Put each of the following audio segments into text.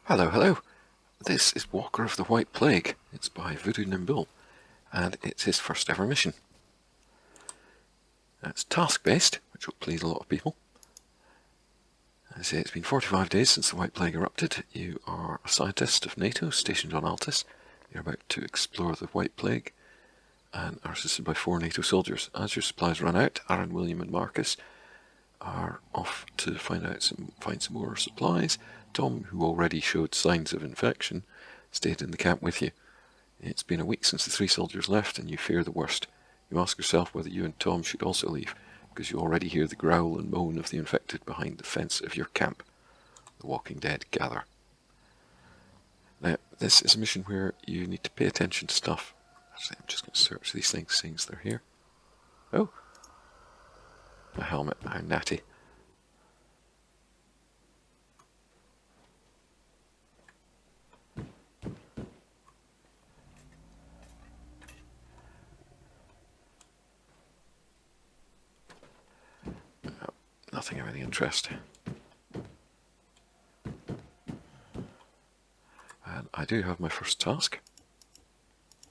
Hello, hello. This is Walker of the White Plague. It's by VoodooNimbul, and it's his first ever mission. It's task-based, which will please a lot of people. I say it's been 45 days since the White Plague erupted. You are a scientist of NATO stationed on Altus. You're about to explore the White Plague and are assisted by 4 NATO soldiers. As your supplies run out, Aaron, William and Marcus are off to find some more supplies. Tom, who already showed signs of infection, stayed in the camp with you. It's been a week since the 3 soldiers left and you fear the worst. You ask yourself whether you and Tom should also leave, because you already hear the growl and moan of the infected behind the fence of your camp. The Walking Dead gather. Now, this is a mission where you need to pay attention to stuff. Actually, I'm just going to search these things, seeing as they're here. Oh! A helmet, how natty. Nothing of any interest. And I do have my first task.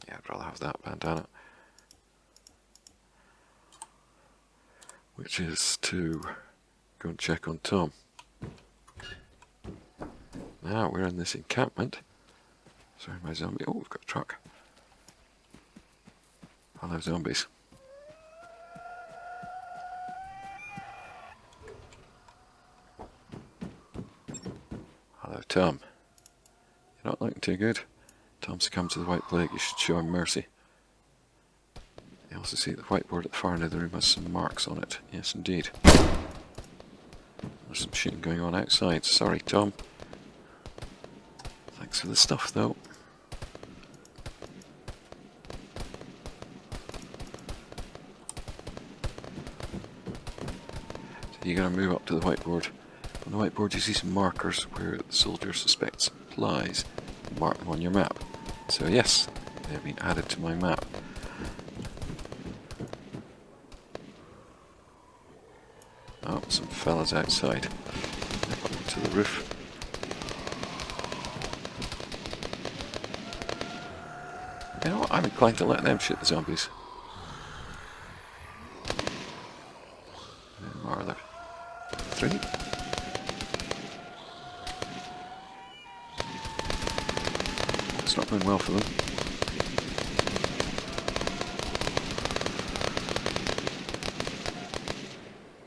Yeah, I'd rather have that bandana. Which is to go and check on Tom. Now we're in this encampment. Sorry, my zombie. Oh, we've got a truck. Hello, zombies. Hello, Tom. You're not looking too good. Tom succumbed to the White Plague. You should show him mercy. You also see the whiteboard at the far end of the room has some marks on it. Yes, indeed. There's some shooting going on outside. Sorry, Tom. Thanks for the stuff, though. So you're going to move up to the whiteboard. On the whiteboard you see some markers where the soldier suspects supplies. Mark them on your map. So yes, they have been added to my map. Oh, some fellas outside. Up to the roof. You know what, I'm inclined to let them shoot the zombies. Where are there? 3? It's not going well for them.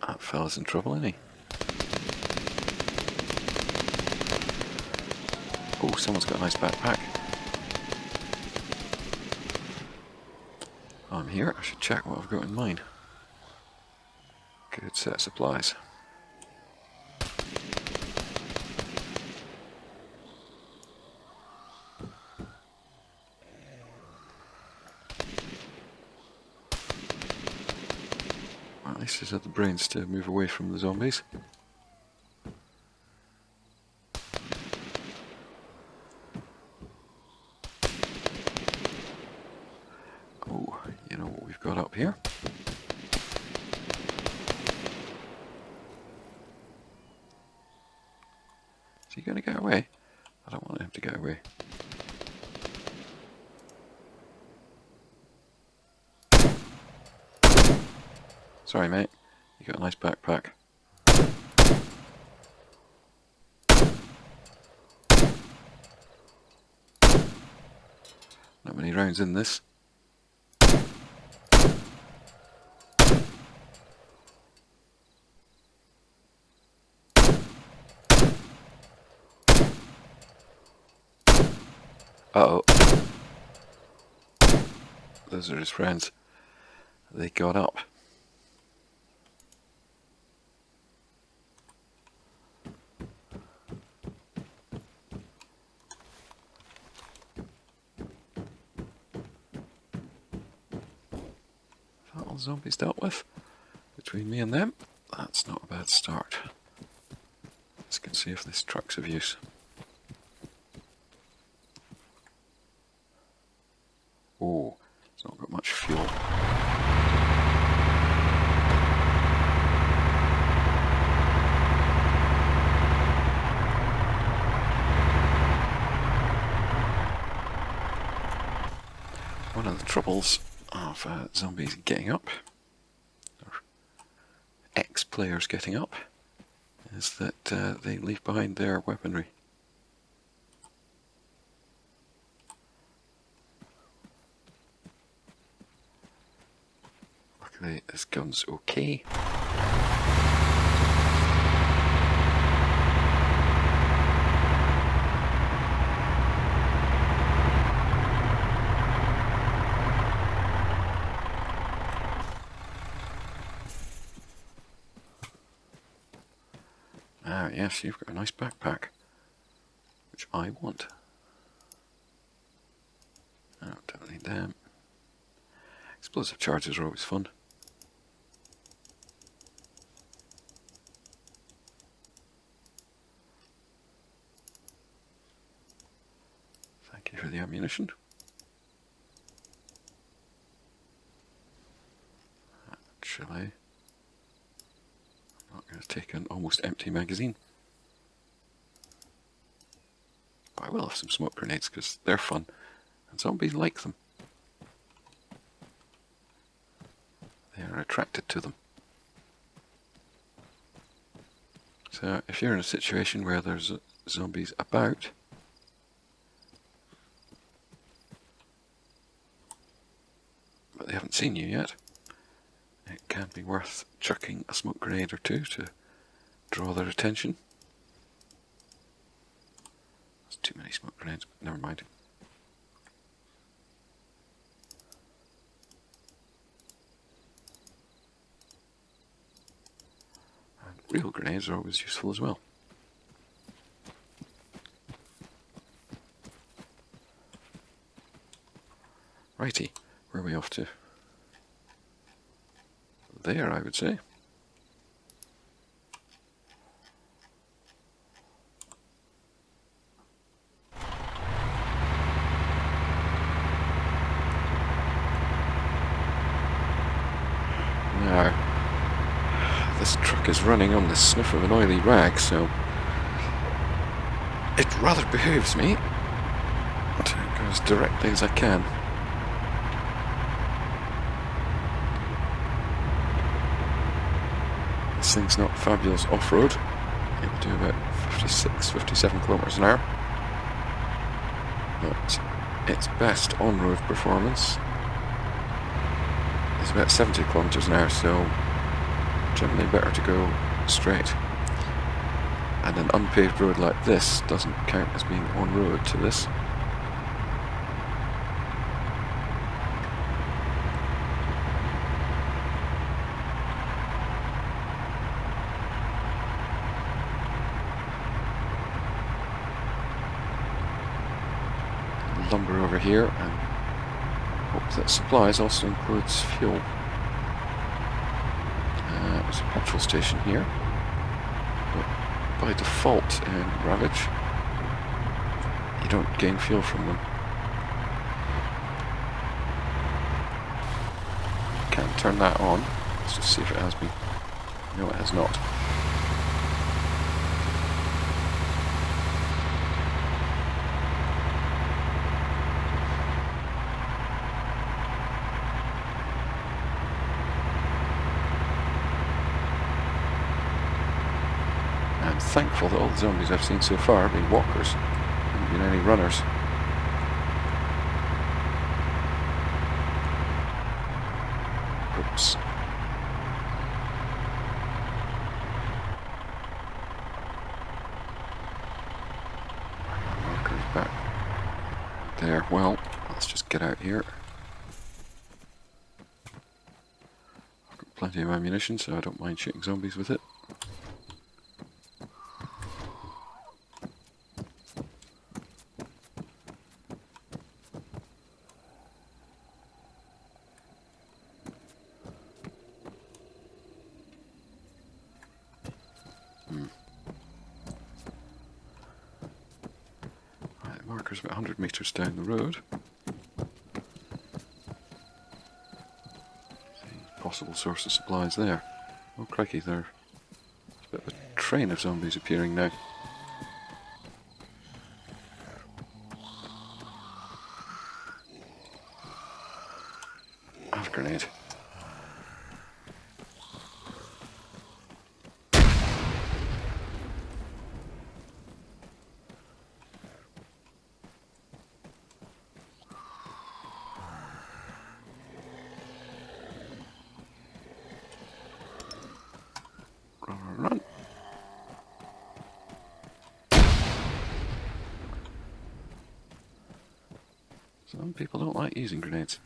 That fella's in trouble, isn't he? Oh, someone's got a nice backpack. I'm here, I should check what I've got in mine. Good set of supplies. Well, at least he's had the brains to move away from the zombies. Oh, you know what we've got up here? Is he going to get away? I don't want him to get away. Sorry, mate. You got a nice backpack. Not many rounds in this. Uh-oh. Those are his friends. They got up. That all zombies dealt with. Between me and them, that's not a bad start. Let's go and see if this truck's of use. Oh, it's not got much fuel. one of the troubles of zombies getting up, or ex-players getting up, is that they leave behind their weaponry. Luckily this gun's okay. Ah, yes, you've got a nice backpack, which I want. Oh, don't need them. Explosive charges are always fun. Thank you for the ammunition. Actually, I'm not going to take an almost empty magazine. But I will have some smoke grenades because they're fun and zombies like them. They are attracted to them. So if you're in a situation where there's zombies about, but they haven't seen you yet, it can be worth chucking a smoke grenade or two to draw their attention. There's too many smoke grenades, but never mind. And real grenades are always useful as well. Righty, where are we off to? There, I would say. Now, this truck is running on the sniff of an oily rag, so it rather behooves me to go as directly as I can. This thing's not fabulous off-road. It will do about 56, 57 kilometers an hour. But its best on-road performance is about 70 kilometers an hour, so generally better to go straight. And an unpaved road like this doesn't count as being on-road to this. Lumber over here, and hope that supplies also includes fuel. There's a petrol station here, but by default in Ravage you don't gain fuel from them. Can't turn that on. Let's just see if it has been. No, it has not. I'm thankful that all the zombies I've seen so far have been walkers, haven't been any runners. Oops. Marker's back there. Well, let's just get out here. I've got plenty of ammunition, so I don't mind shooting zombies with it. Right, marker's about 100 metres down the road. See, possible source of supplies there. Oh crikey, there's a bit of a train of zombies appearing now. grenade. Run. Some people don't like using grenades.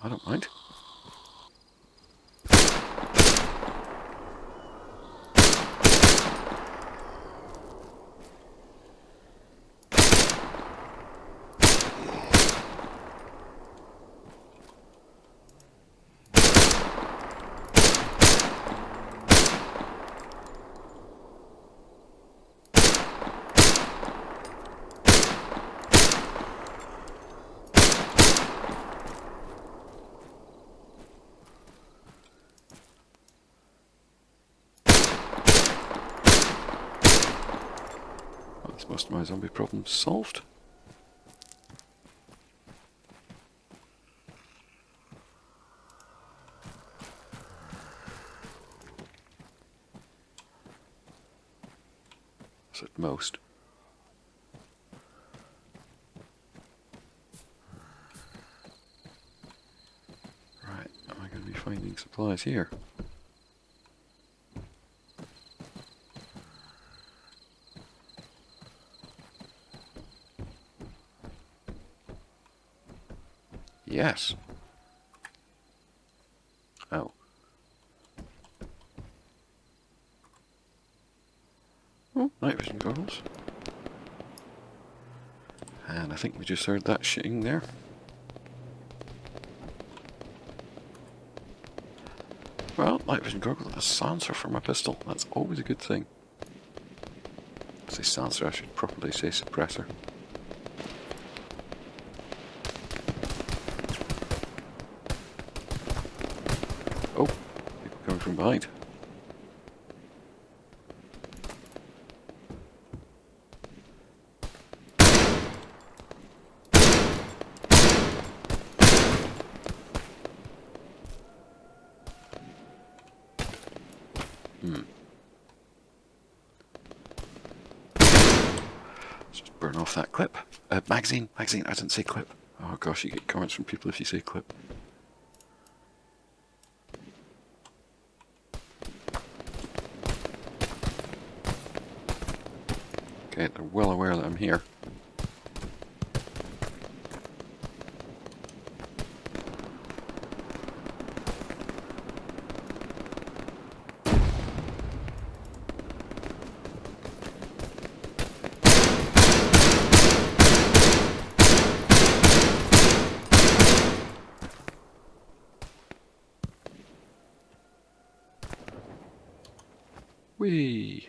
I don't mind. That's most of my zombie problems solved. That's at most. Right, am I going to be finding supplies here? Yes. Oh. Oh, night vision goggles. And I think we just heard that shitting there. Well, night vision goggles and a silencer for my pistol. That's always a good thing. I say silencer, I should properly say suppressor. Oh, people coming from behind. Let's just burn off that clip. Magazine, I didn't say clip. Oh gosh, you get comments from people if you say clip. Okay, they're well aware that I'm here. Whee!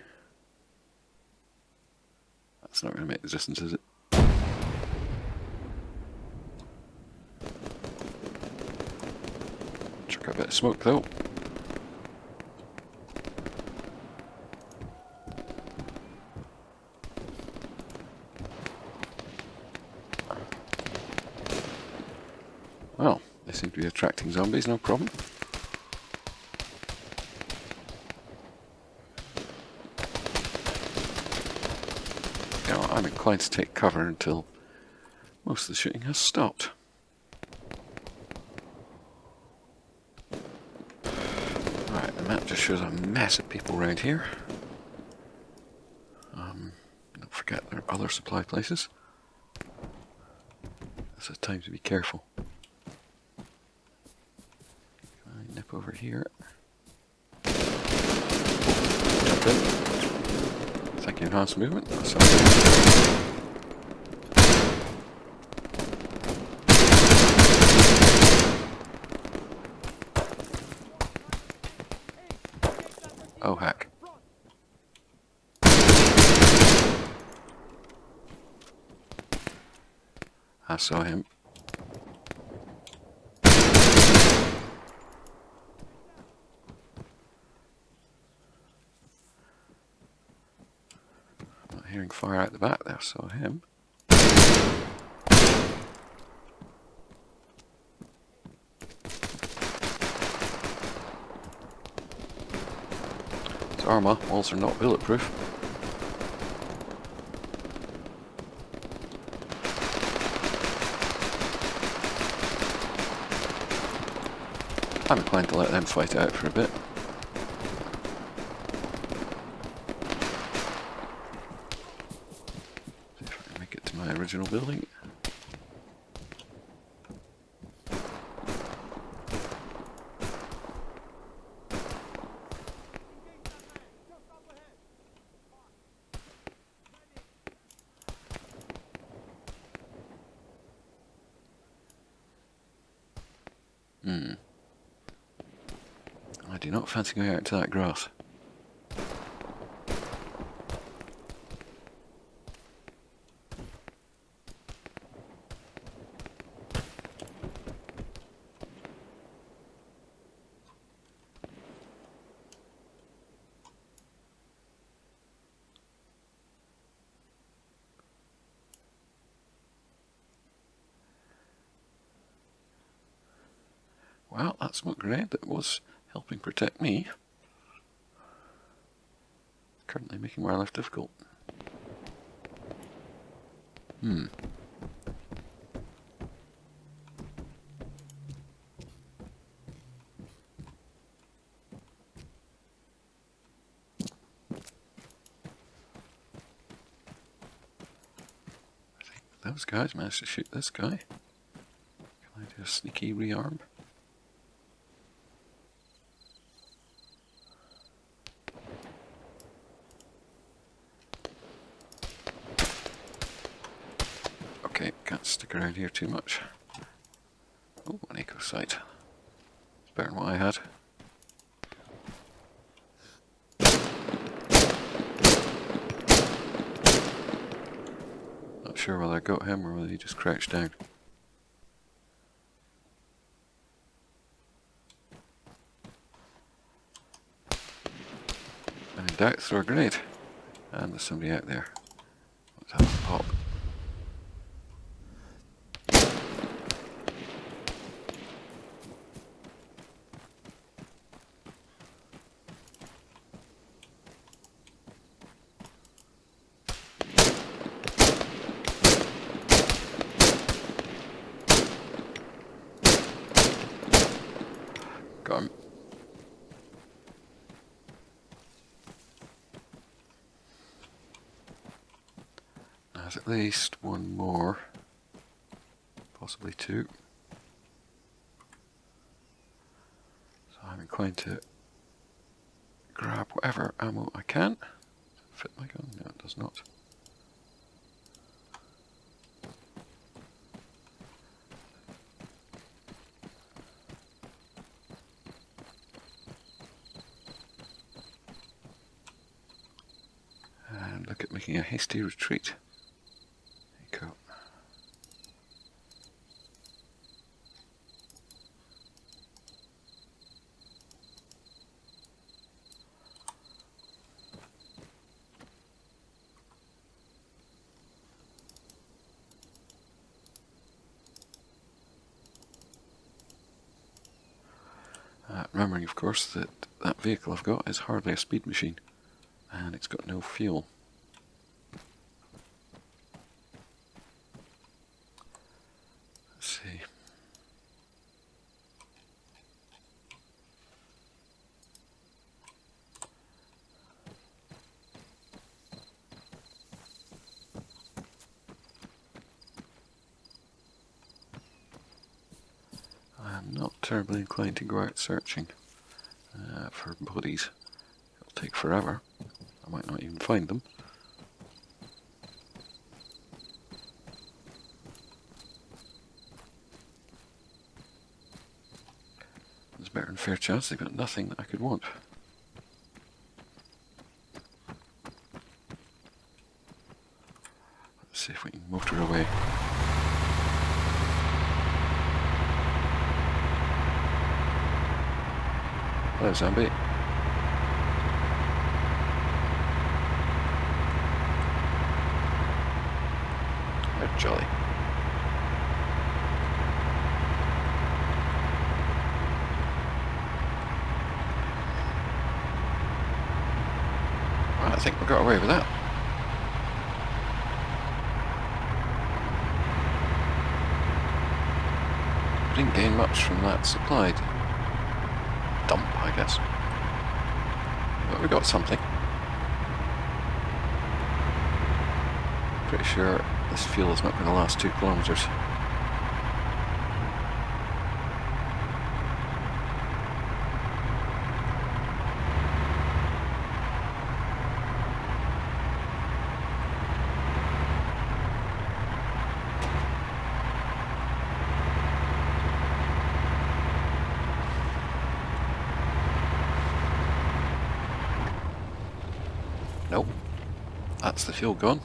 That's not going to make the distance, is it? Chuck a bit of smoke though. Well, they seem to be attracting zombies, no problem. I'm inclined to take cover until most of the shooting has stopped. Right, the map just shows a mess of people around here. Don't forget there are other supply places. It's a time to be careful. Can I nip over here? Jump in. Thank you, enhanced movement. That's oh heck. I saw him. hearing fire out the back there, saw him. It's ArmA, walls are not bulletproof. I'm inclined to let them fight it out for a bit. See if I can make it to my original building. I do not fancy going out into that grass. Well, that smoke grenade that was helping protect me, currently making my life difficult. I think those guys managed to shoot this guy. Can I do a sneaky rearm? Okay, can't stick around here too much. Oh, an eco site. It's better than what I had. Not sure whether I got him or whether he just crouched down. And in doubt, throw a grenade. And there's somebody out there. Let's have a pop. Got him. There's at least one more, possibly two. So I'm inclined to grab whatever ammo I can. Fit my gun? No, it does not. And look at making a hasty retreat. There you go. Remembering, of course, that that vehicle I've got is hardly a speed machine, and it's got no fuel. Let's see. I'm not terribly inclined to go out searching for bodies. It'll take forever. I might not even find them. There's a better than fair chance they've got nothing that I could want. Let's see if we can motor away. Hello, zombie. think we got away with that. We didn't gain much from that supply dump, I guess. But we got something. Pretty sure this fuel is not going to last 2 kilometres. Nope, that's the fuel gone.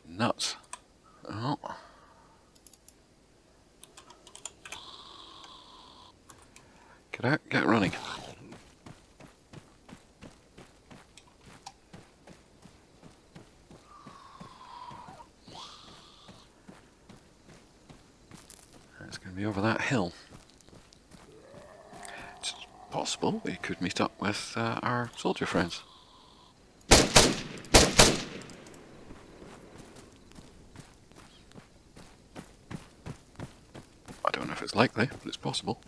Nuts. Oh. Get out, get running. It's going to be over that hill. It's possible we could meet up with our soldier friends. I don't know if it's likely, but it's possible.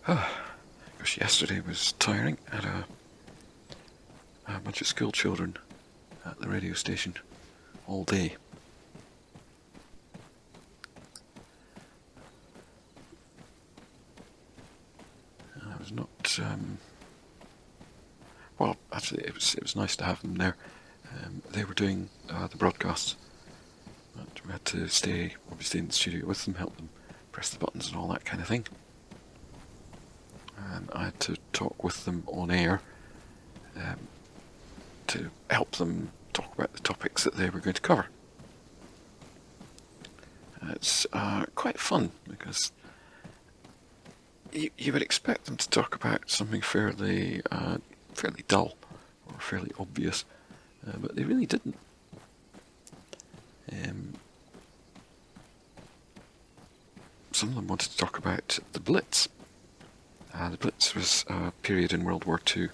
Gosh, yesterday was tiring. I had a bunch of school children at the radio station all day. I was not. Well, actually, it was nice to have them there. They were doing the broadcasts, but we had to stay, obviously, in the studio with them, help them press the buttons and all that kind of thing. And I had to talk with them on air to help them talk about the topics that they were going to cover. It's quite fun because you would expect them to talk about something fairly dull or fairly obvious, but they really didn't. Some of them wanted to talk about the Blitz. The Blitz was a period in World War II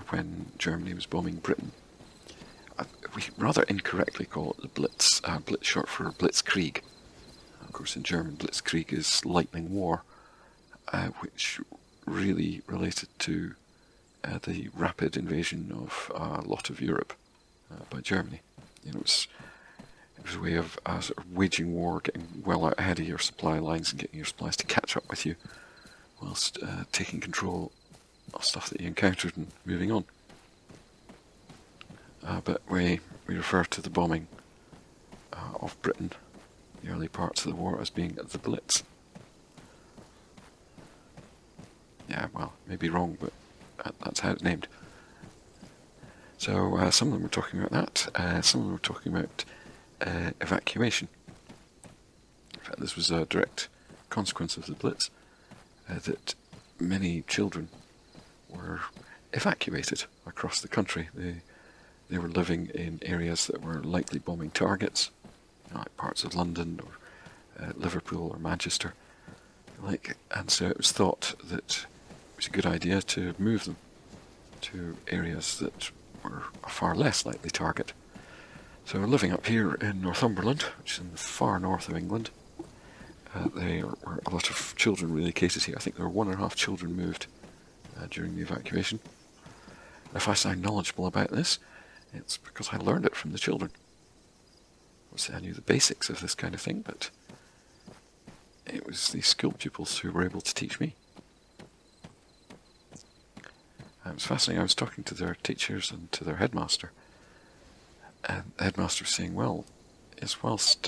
when Germany was bombing Britain. We rather incorrectly call it the Blitz. Blitz short for Blitzkrieg. Of course, in German, Blitzkrieg is lightning war, which really related to the rapid invasion of a lot of Europe by Germany. You know, it was a way of sort of waging war, getting well out ahead of your supply lines and getting your supplies to catch up with you, whilst taking control of stuff that you encountered and moving on. But we refer to the bombing of Britain, the early parts of the war, as being the Blitz. Yeah, well, maybe wrong, but that's how it's named. So some of them were talking about that, some of them were talking about evacuation. In fact, this was a direct consequence of the Blitz, that many children were evacuated across the country. They were living in areas that were likely bombing targets, like parts of London or Liverpool or Manchester. And so it was thought that it was a good idea to move them to areas that were a far less likely target. So living up here in Northumberland, which is in the far north of England, there were a lot of children relocated here. I think there were 1.5 children moved during the evacuation. If I sound knowledgeable about this, it's because I learned it from the children. Obviously I knew the basics of this kind of thing, but it was these school pupils who were able to teach me. It was fascinating. I was talking to their teachers and to their headmaster, and the headmaster was saying, well, it's whilst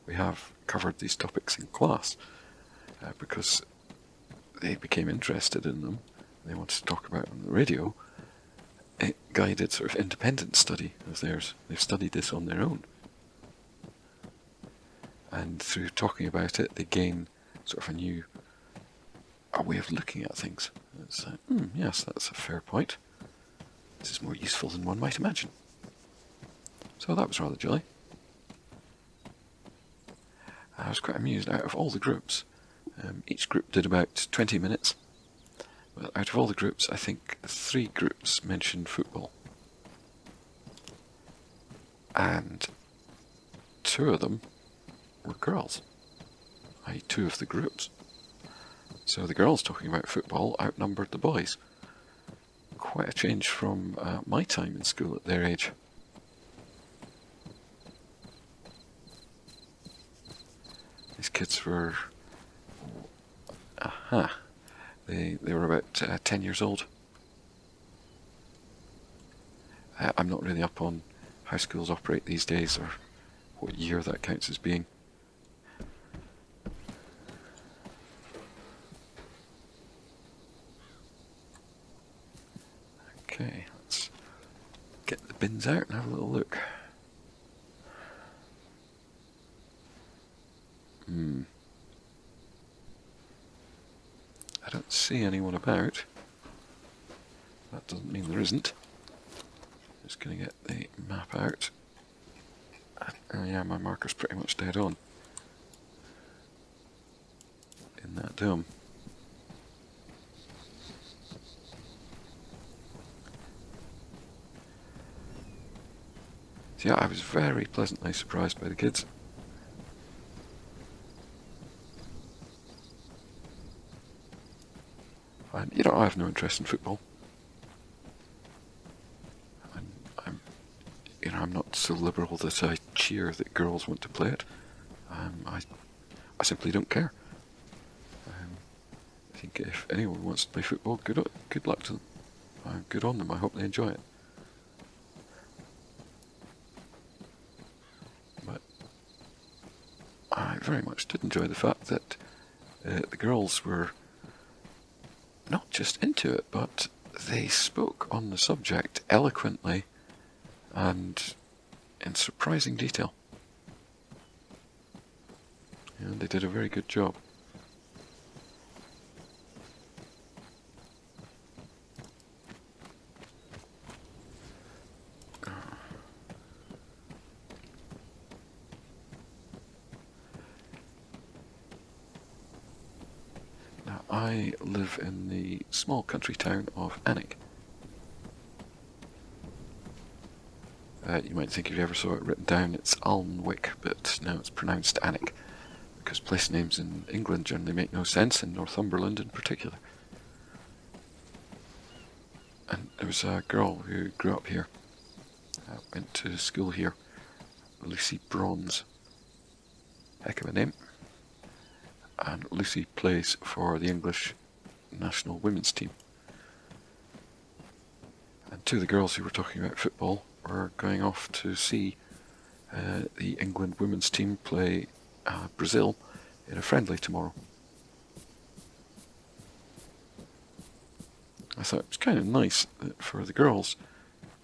we have covered these topics in class, because they became interested in them, they wanted to talk about it on the radio, it guided sort of independent study of theirs. They've studied this on their own. And through talking about it, they gain sort of a new a way of looking at things. It's, yes, that's a fair point. This is more useful than one might imagine. So that was rather jolly. I was quite amused. Out of all the groups, each group did about 20 minutes. Well, out of all the groups, I think 3 groups mentioned football. And 2 of them were girls, i.e. 2 of the groups. So the girls talking about football outnumbered the boys. Quite a change from my time in school at their age. These kids were... They were about 10 years old. I'm not really up on how schools operate these days, or what year that counts as being. Okay, let's get the bins out and have a little look. I don't see anyone about. That doesn't mean there isn't. Just going to get the map out. Yeah, my marker's pretty much dead on in that dome. So yeah, I was very pleasantly surprised by the kids. And, you know, I have no interest in football. I'm not so liberal that I cheer that girls want to play it. I simply don't care. I think if anyone wants to play football, good luck to them. Good on them. I hope they enjoy it. But I very much did enjoy the fact that the girls were not just into it, but they spoke on the subject eloquently and in surprising detail. And they did a very good job. Now, I live in the small country town of Alnwick. You might think if you ever saw it written down, it's Alnwick, but no, it's pronounced Alnwick, because place names in England generally make no sense, in Northumberland in particular. And there was a girl who grew up here, went to school here, Lucy Bronze. Heck of a name. And Lucy plays for the English national women's team. And 2 of the girls who were talking about football were going off to see the England women's team play Brazil in a friendly tomorrow. I thought it was kind of nice that for the girls,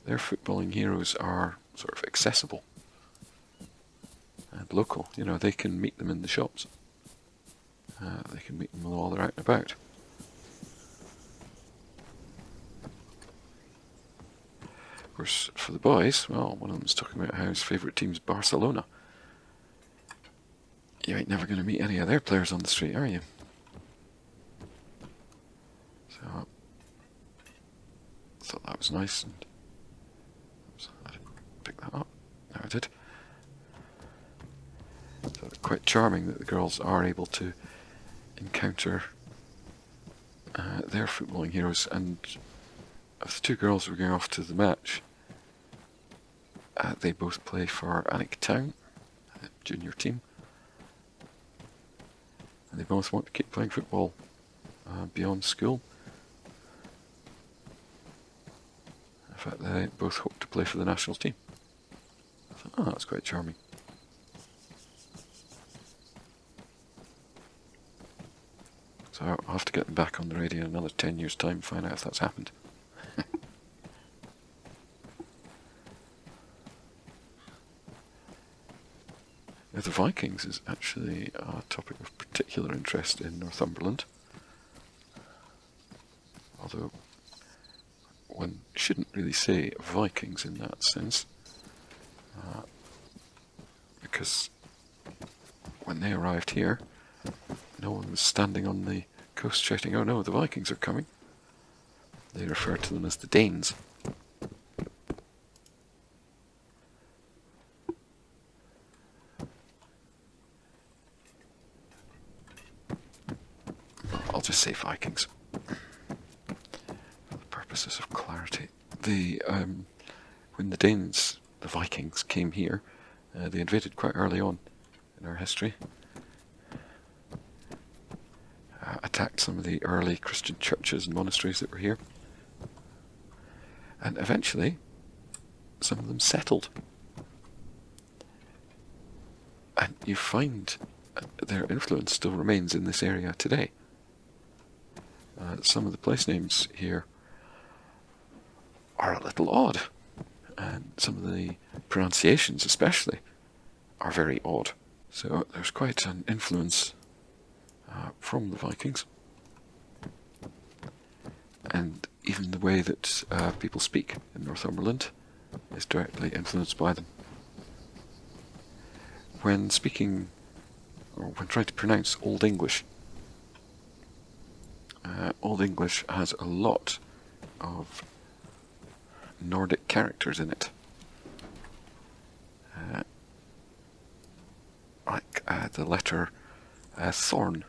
their footballing heroes are sort of accessible and local. You know, they can meet them in the shops. They can meet them while they're out and about. Of course, for the boys, well, one of them's talking about how his favourite team's Barcelona. You ain't never going to meet any of their players on the street, are you? So, I thought that was nice, and I didn't pick that up. No, I did. So quite charming that the girls are able to encounter their footballing heroes, and of the 2 girls who were going off to the match, they both play for Alnwick Town, a junior team, and they both want to keep playing football beyond school. In fact, they both hope to play for the national team. I thought, oh, that's quite charming. So I'll have to get them back on the radio in another 10 years' time and find out if that's happened. The Vikings is actually a topic of particular interest in Northumberland. although one shouldn't really say Vikings in that sense, because when they arrived here, no one was standing on the coast shouting, "Oh no, the Vikings are coming." They referred to them as the Danes. I'll just say Vikings for the purposes of clarity. When the Vikings came here, they invaded quite early on in our history. Attacked some of the early Christian churches and monasteries that were here. And eventually, some of them settled. And you find their influence still remains in this area today. Some of the place names here are a little odd, and some of the pronunciations especially are very odd. So there's quite an influence from the Vikings, and even the way that people speak in Northumberland is directly influenced by them. When speaking, or when trying to pronounce Old English, Old English has a lot of Nordic characters in it. Like the letter Thorn.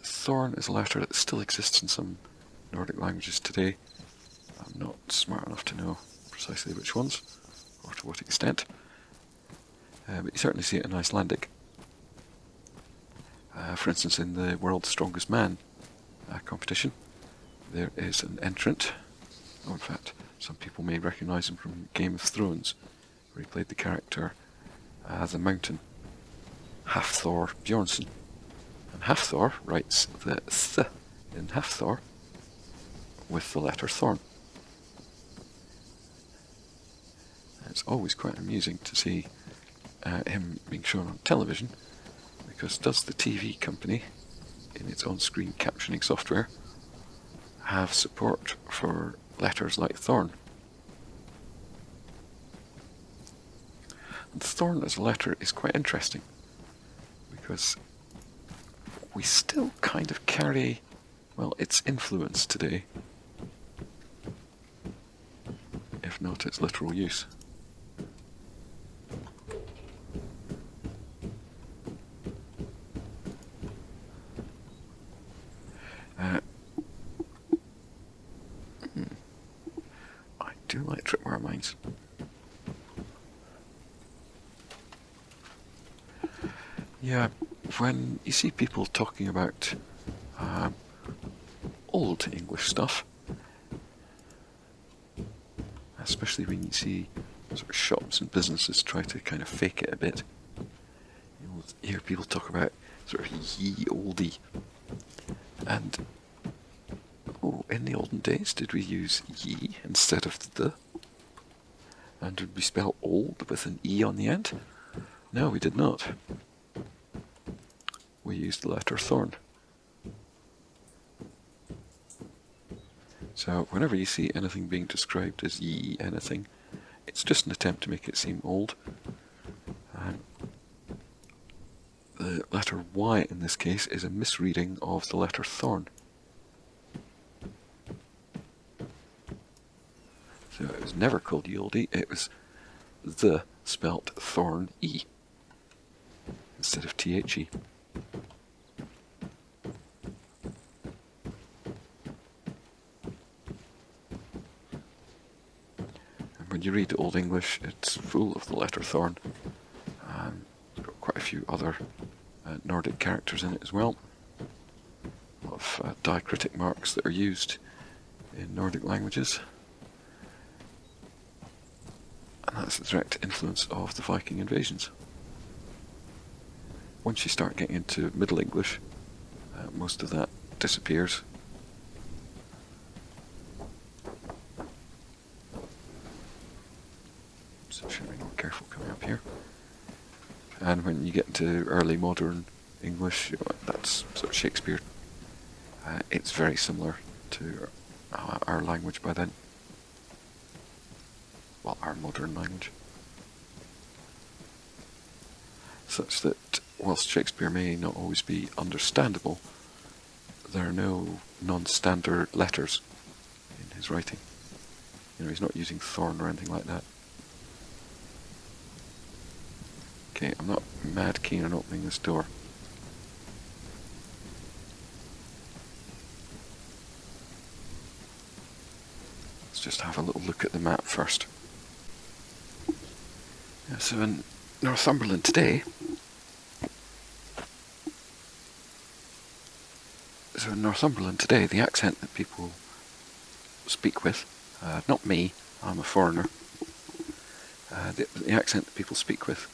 Thorn is a letter that still exists in some Nordic languages today. I'm not smart enough to know precisely which ones, or to what extent, but you certainly see it in Icelandic. For instance, in the World's Strongest Man competition, there is an entrant. Oh, in fact, some people may recognise him from Game of Thrones, where he played the character the Mountain, Hafthor Bjornsson. And Hafthor writes the th in Hafthor with the letter Thorn. And it's always quite amusing to see him being shown on television, because does the TV company, in its on-screen captioning software, have support for letters like Thorn? And Thorn as a letter is quite interesting, because we still kind of carry, well, its influence today, if not its literal use. I do like tripwire mines. Yeah, when you see people talking about old English stuff, especially when you see sort of shops and businesses try to kind of fake it a bit, you'll hear people talk about sort of ye olde. And, oh, in the olden days, did we use ye instead of the? And did we spell old with an E on the end? No, we did not. We used the letter Thorn. So whenever you see anything being described as ye anything, it's just an attempt to make it seem old. The letter Y in this case is a misreading of the letter Thorn. So it was never called ye olde, it was the spelt Thorn E instead of THE. When you read Old English, it's full of the letter Thorn. It's got quite a few other Nordic characters in it as well. A lot of diacritic marks that are used in Nordic languages. And that's the direct influence of the Viking invasions. Once you start getting into Middle English, most of that disappears. So should be more careful coming up here. And when you get into early modern English, that's sort of Shakespeare It's very similar to our language by then. Well, our modern language. Such that, whilst Shakespeare may not always be understandable, there are no non-standard letters in his writing. You know, he's not using thorn or anything like that. Okay, I'm not mad keen on opening this door. Let's just have a little look at the map first. Yeah, so in Northumberland today, the accent that people speak with, not me, I'm a foreigner, the accent that people speak with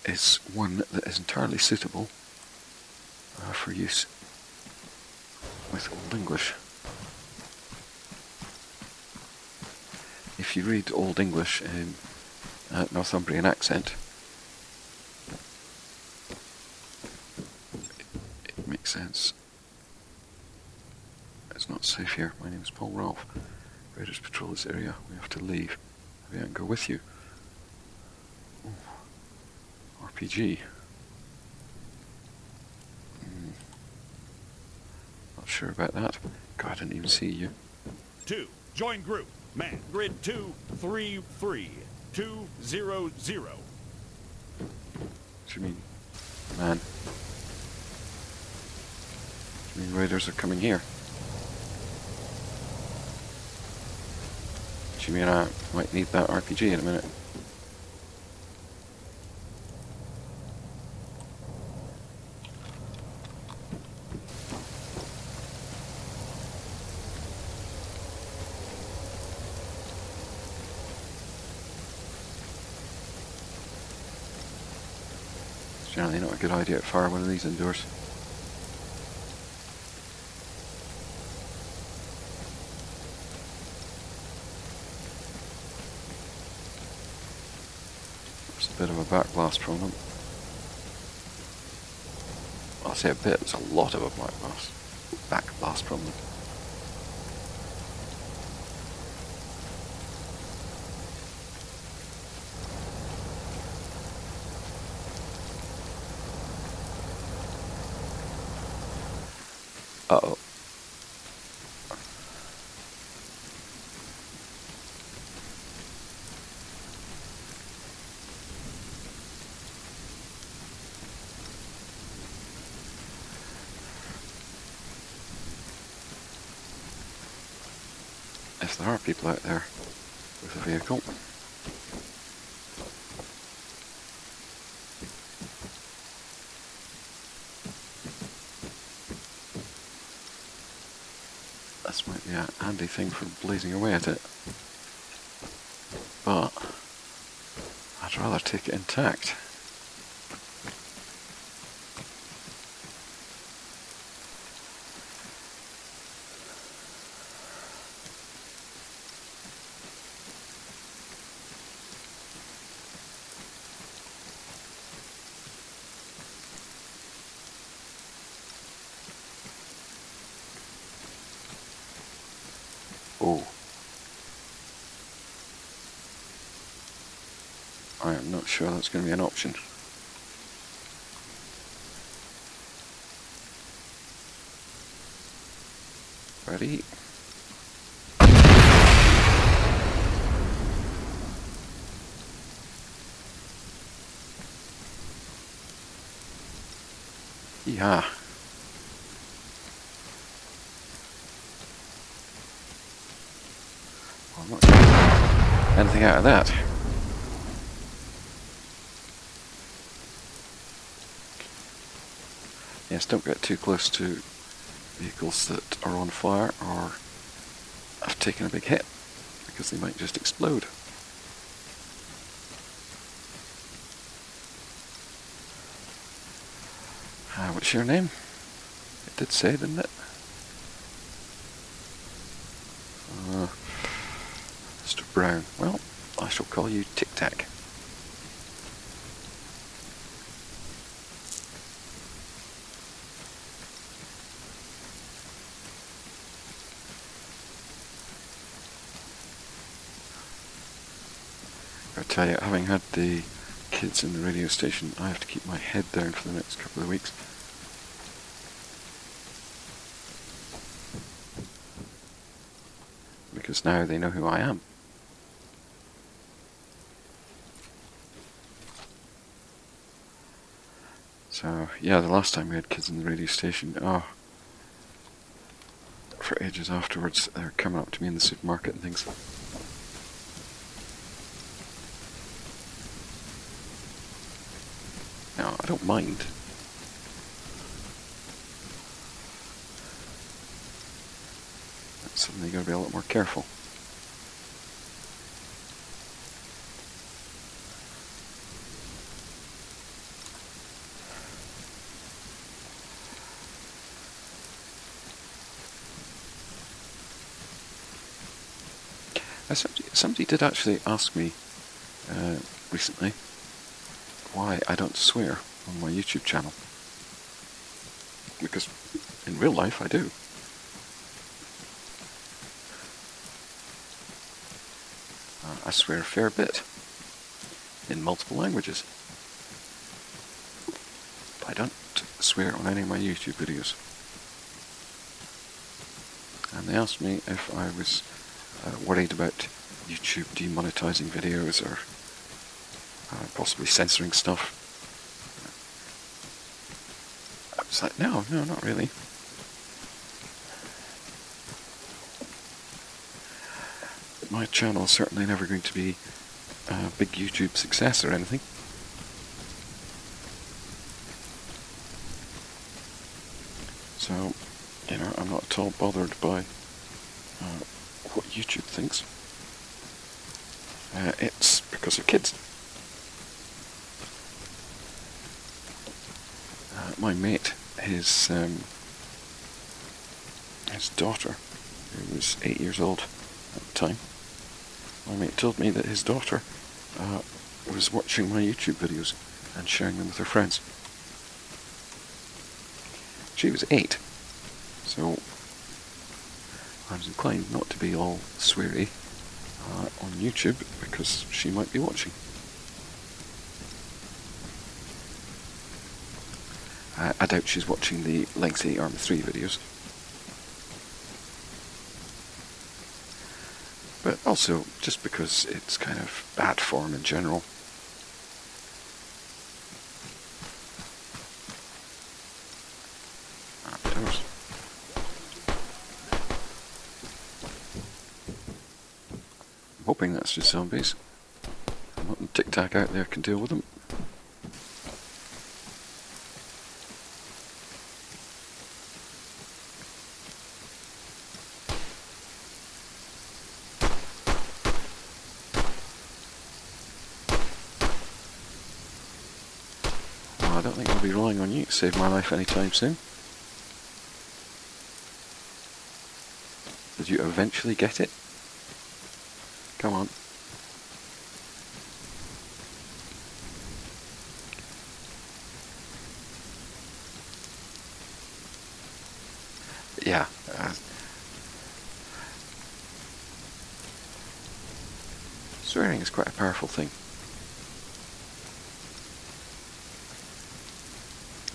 is one that is entirely suitable for use with Old English. If you read Old English in Northumbrian accent, it makes sense. It's not safe here. My name is Paul Rolfe. Raiders patrol this area. We have to leave. Maybe I can go with you. Ooh. RPG. Not sure about that. God, I didn't even see you. 2. Join group. Man. Grid 233. 200. What do you mean, man? Do you mean raiders are coming here? Do you mean I might need that RPG in a minute? It's generally not a good idea to fire one of these indoors. Bit of a backblast from them. I'll say a bit, it's a lot of a backblast from them. Uh-oh. If there are people out there with a vehicle. This might be a handy thing for blazing away at it. But I'd rather take it intact. Oh. I am not sure that's going to be an option. Ready? Yeah. Well, I'm not getting anything out of that. Yes, don't get too close to vehicles that are on fire or have taken a big hit, because they might just explode. What's your name? It did say, didn't it? Mr. Brown. Well, I shall call you Tic Tac. I tell you, having had the kids in the radio station, I have to keep my head down for the next couple of weeks. Because now they know who I am. So, yeah, the last time we had kids in the radio station, for ages afterwards, they were coming up to me in the supermarket and things. Now, I don't mind. But suddenly you've got to be a lot more careful. Somebody did actually ask me recently why I don't swear on my YouTube channel. Because in real life I do. I swear a fair bit in multiple languages. But I don't swear on any of my YouTube videos. And they asked me if I was worried about YouTube demonetizing videos or possibly censoring stuff. I was like, no, not really. My channel is certainly never going to be a big YouTube success or anything. So, I'm not at all bothered by what YouTube thinks. It's because of kids. My mate, his daughter, who was 8 years old at the time, my mate told me that his daughter was watching my YouTube videos and sharing them with her friends. She was 8, so I was inclined not to be all sweary on YouTube because she might be watching. I doubt she's watching the lengthy ArmA 3 videos. But also, just because it's kind of bad form in general. Outdoors. I'm hoping that's just zombies. I'm hoping Tic Tac out there can deal with them. I don't think I'll be relying on you to save my life anytime soon. Did you eventually get it? Come on. Yeah. Swearing is quite a powerful thing.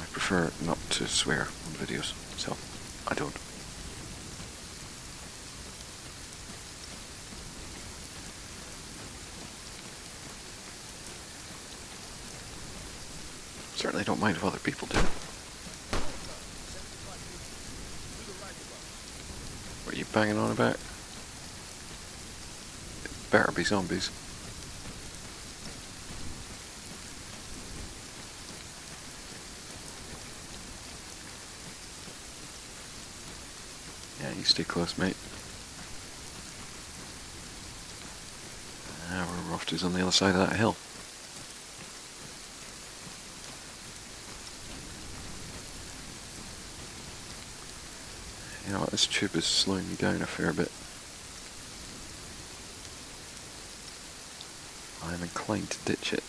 I prefer not to swear on videos, so I don't. Certainly don't mind if other people do it. What are you banging on about? It better be zombies. Yeah, you stay close, mate. We're off to on the other side of that hill. You know what, this tube is slowing me down a fair bit. I'm inclined to ditch it.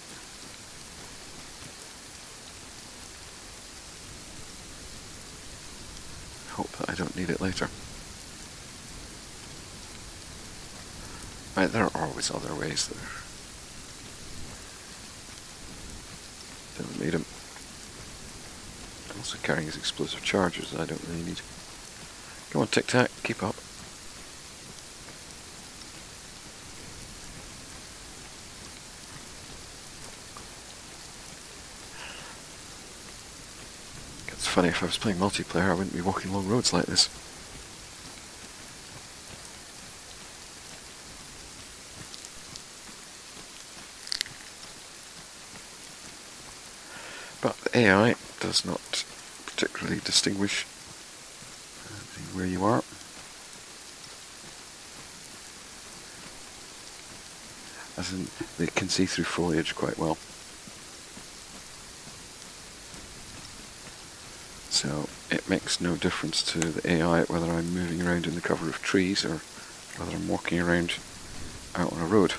Hope that I don't need it later. Right, there are always other ways there. Don't need him. Also carrying his explosive charges that I don't really need. Come on, Tic Tac, keep up. It's funny, if I was playing multiplayer I wouldn't be walking long roads like this. But the AI does not particularly distinguish where you are. As in, they can see through foliage quite well. So it makes no difference to the AI whether I'm moving around in the cover of trees or whether I'm walking around out on a road.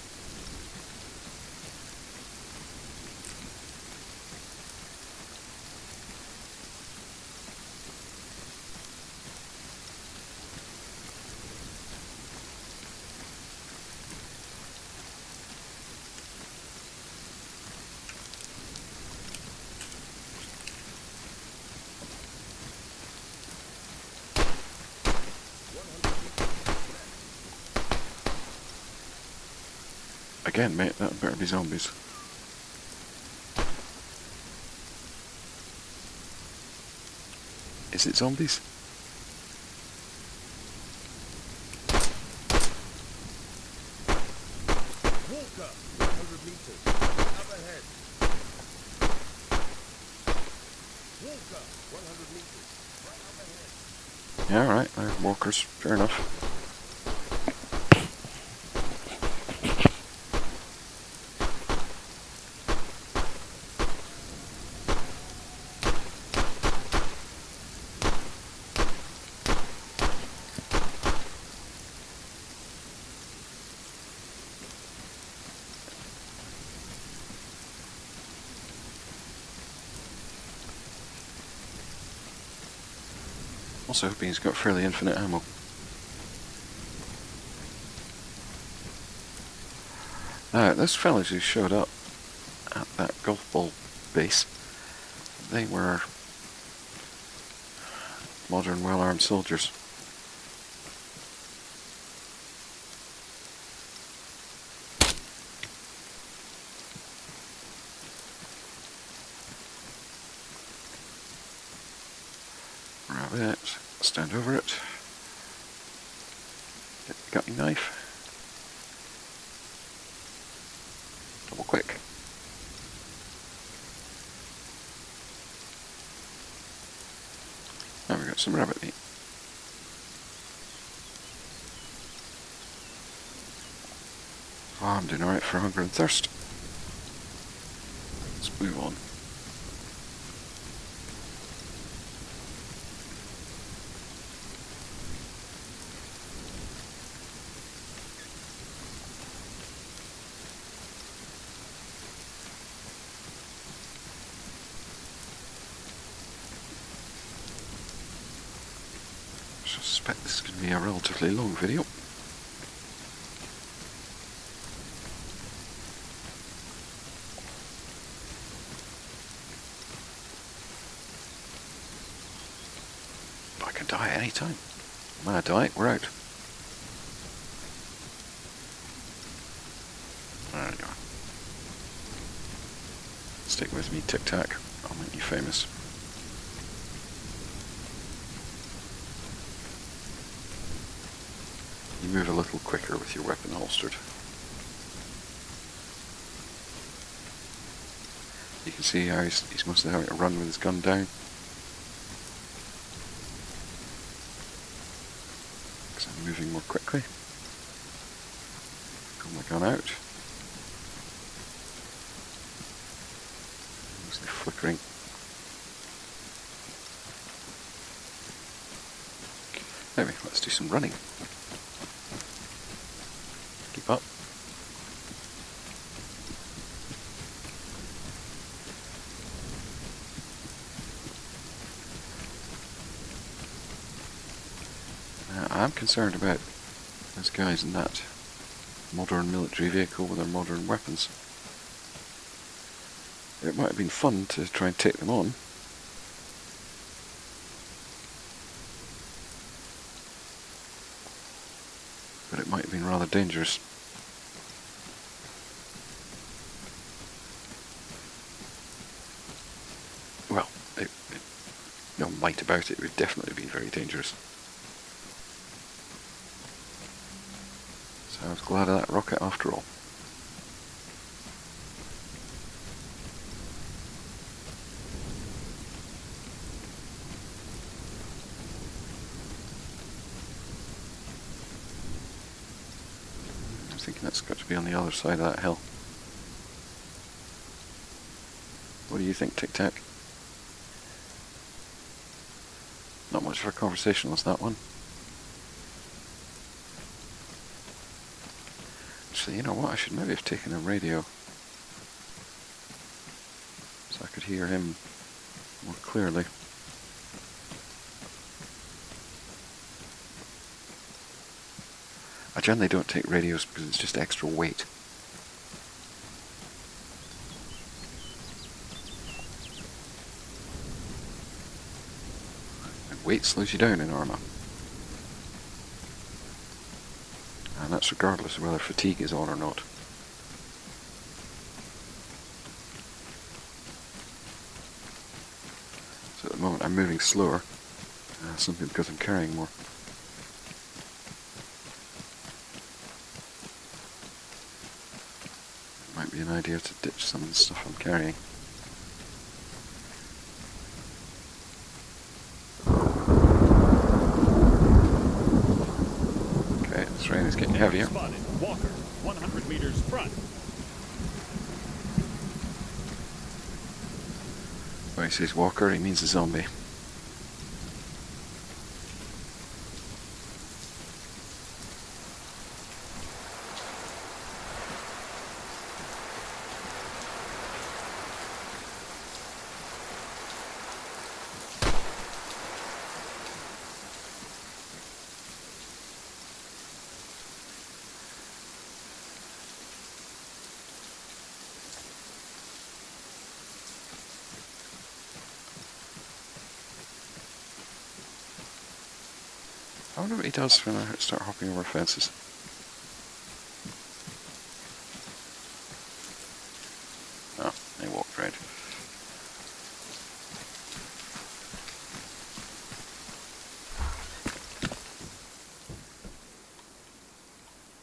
Again, mate, that better be zombies. Is it zombies? Walker, 100 meters. Up ahead. Walker, 100 meters. Right up ahead. Yeah, alright, I have walkers, fair enough. Also hoping he's got fairly infinite ammo. Now, those fellas who showed up at that golf ball base, they were modern well-armed soldiers. Grab it, stand over it. Got your knife. Double quick. Now we've got some rabbit meat. Oh, I'm doing alright for hunger and thirst. Let's move on. I suspect this is going to be a relatively long video. But I can die at any time. When I die, we're out. There you are. Stick with me, Tic Tac. I'll make you famous. You move a little quicker with your weapon holstered. You can see how he's mostly having to run with his gun down. Because I'm moving more quickly. Pull my gun out. Mostly flickering. Anyway, let's do some running. Keep up. I'm concerned about those guys in that modern military vehicle with their modern weapons. It might have been fun to try and take them on. But it might have been rather dangerous. Well, no might about it, it would definitely have been very dangerous. So I was glad of that rocket after all. I'm thinking that's got to be on the other side of that hill. What do you think, Tic Tac? Not much for a conversationalist, that one. Actually, you know what? I should maybe have taken a radio so I could hear him more clearly. I generally don't take radios because it's just extra weight. And weight slows you down in ArmA. And that's regardless of whether fatigue is on or not. So at the moment I'm moving slower, simply because I'm carrying more. It might be an idea to ditch some of the stuff I'm carrying. Okay, this rain is getting heavier. Spotted. Walker, 100 meters front. When he says walker, he means a zombie. I wonder what he does when I start hopping over fences. Oh, he walked right.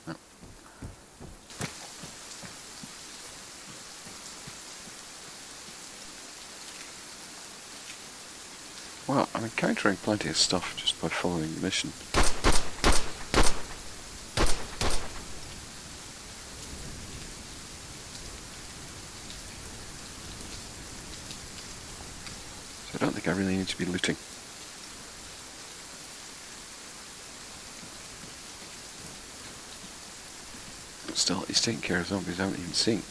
No. Well, I'm encountering plenty of stuff just by following the mission. So I don't think I really need to be looting. But still, he's taking care of zombies I haven't even seen.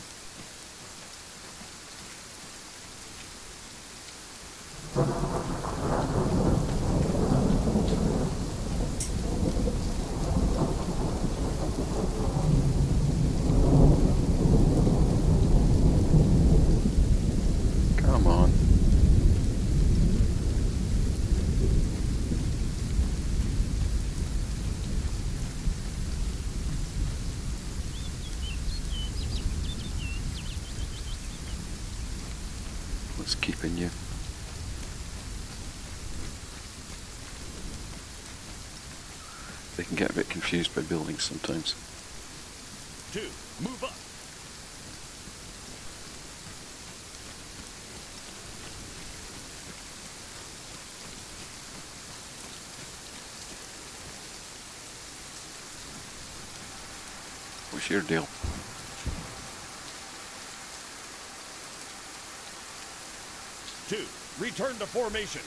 Come on. What's keeping you? They can get a bit confused by buildings sometimes. 2, move up. What's your deal? Two, return to formation.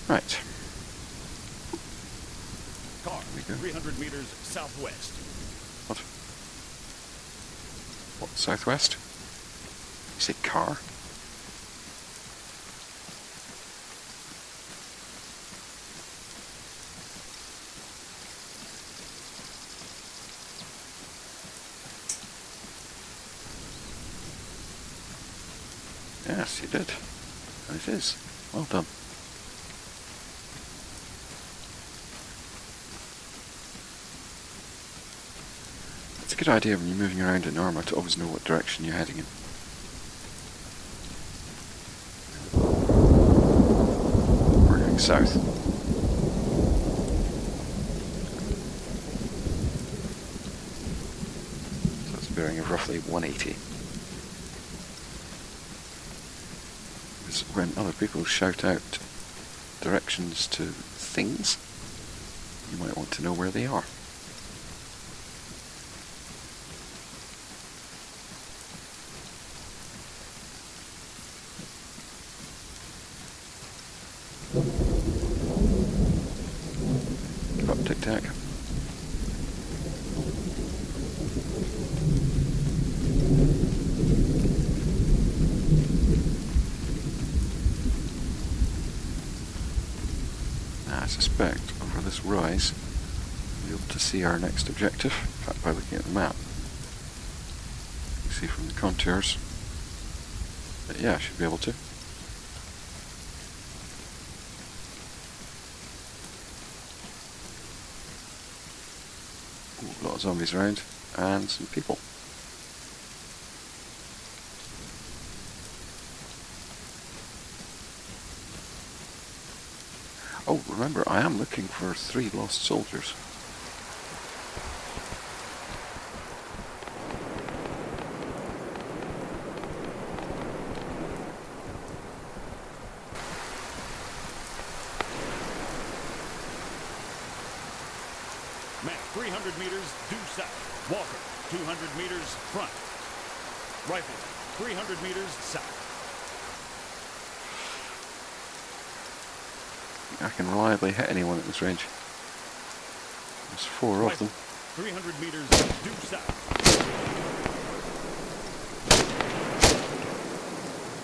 Right. Car, we go. 300 meters southwest. What? What, southwest? You say car? Yes, you did. And it is. Well done. It's a good idea when you're moving around in ArmA to always know what direction you're heading in. We're going south. So it's a bearing of roughly 180. Because when other people shout out directions to things, you might want to know where they are. Give up, Tic Tac. I suspect over this rise we'll be able to see our next objective, in fact by looking at the map. You can see from the contours. But yeah, I should be able to. Ooh, a lot of zombies around, and some people. Oh, remember, I am looking for 3 lost soldiers. Man, 300 meters due south. Walker, 200 meters front. Rifle, 300 meters south. I can reliably hit anyone at this range. There's 4 of them. 300 meters due south.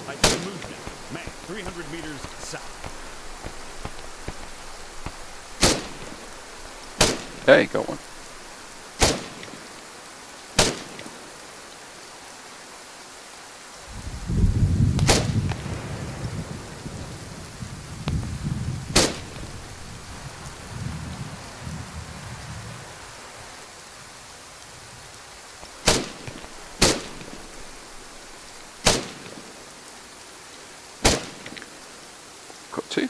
I see movement. Man, 300 meters south. Hey, got one. Got 2.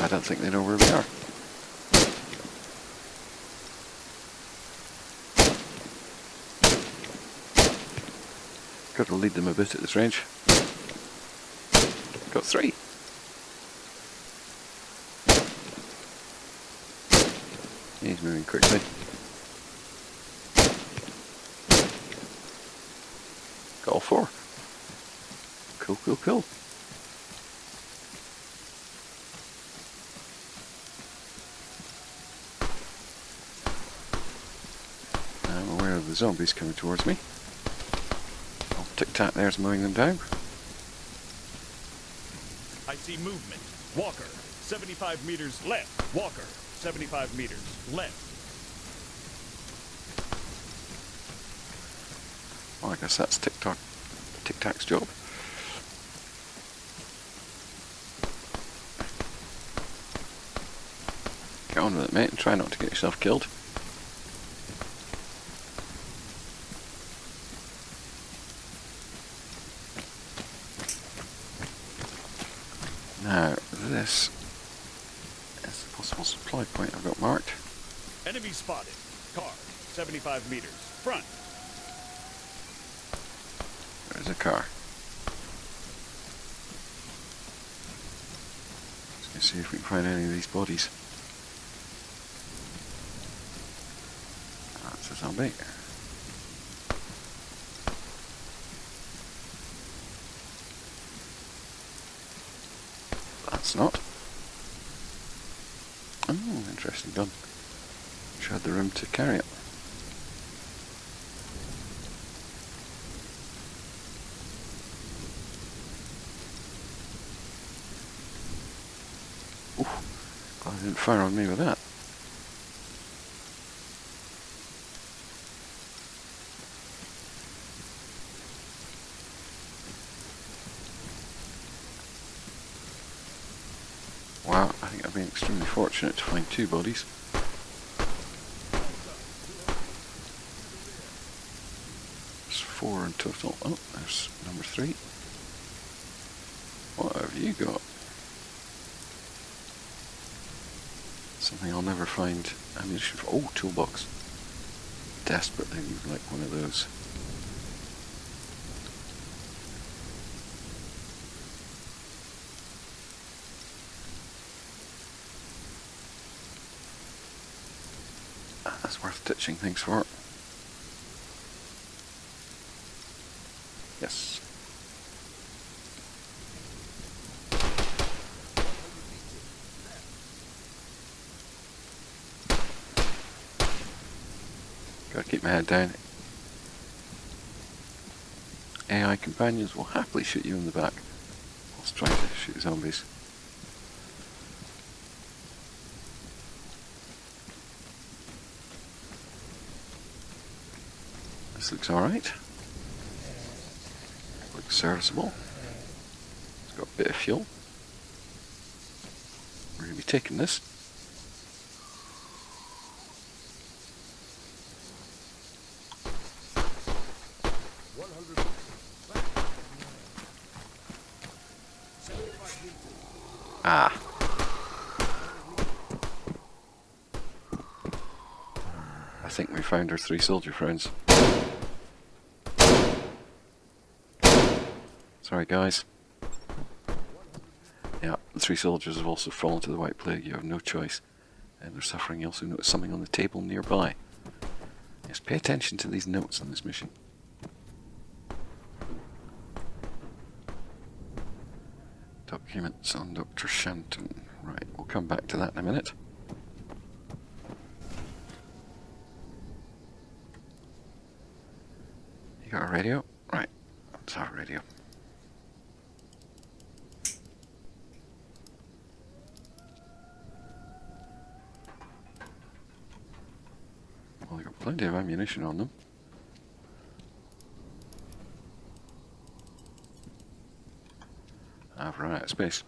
I don't think they know where we are. Got to lead them a bit at this range. Got 3. He's moving quickly. Got all 4. Cool, cool, cool. I'm aware of the zombies coming towards me. Old Tic Tac there's mowing them down. I see movement. Walker, 75 meters left. Walker, 75 meters left. Well, I guess that's Tic Tac's job. Get on with it, mate, and try not to get yourself killed. Now, this is the possible supply point I've got marked. Enemy spotted. Car, 75 meters front. There's a car. Just gonna see if we can find any of these bodies. That's a zombie. That's not. Oh, interesting gun. Wish I had the room to carry it. Ooh, I didn't fire on me with that. I've been extremely fortunate to find 2 bodies. There's 4 in total. Oh, there's number 3. What have you got? Something I'll never find ammunition for. Oh, toolbox. Desperately would like one of those. That's worth ditching things for. Yes. Gotta keep my head down. AI companions will happily shoot you in the back whilst trying to shoot zombies. This looks alright. Looks serviceable. It's got a bit of fuel. We're going to be taking this. Ah. I think we found our 3 soldier friends. Sorry guys. Yeah, the 3 soldiers have also fallen to the White Plague. You have no choice. And they're suffering. You also notice something on the table nearby. Yes, pay attention to these notes on this mission. Documents on Dr. Shanton. Right, we'll come back to that in a minute. You got a radio? Right, let's have a radio. Well, they've got plenty of ammunition on them. I've run out of space.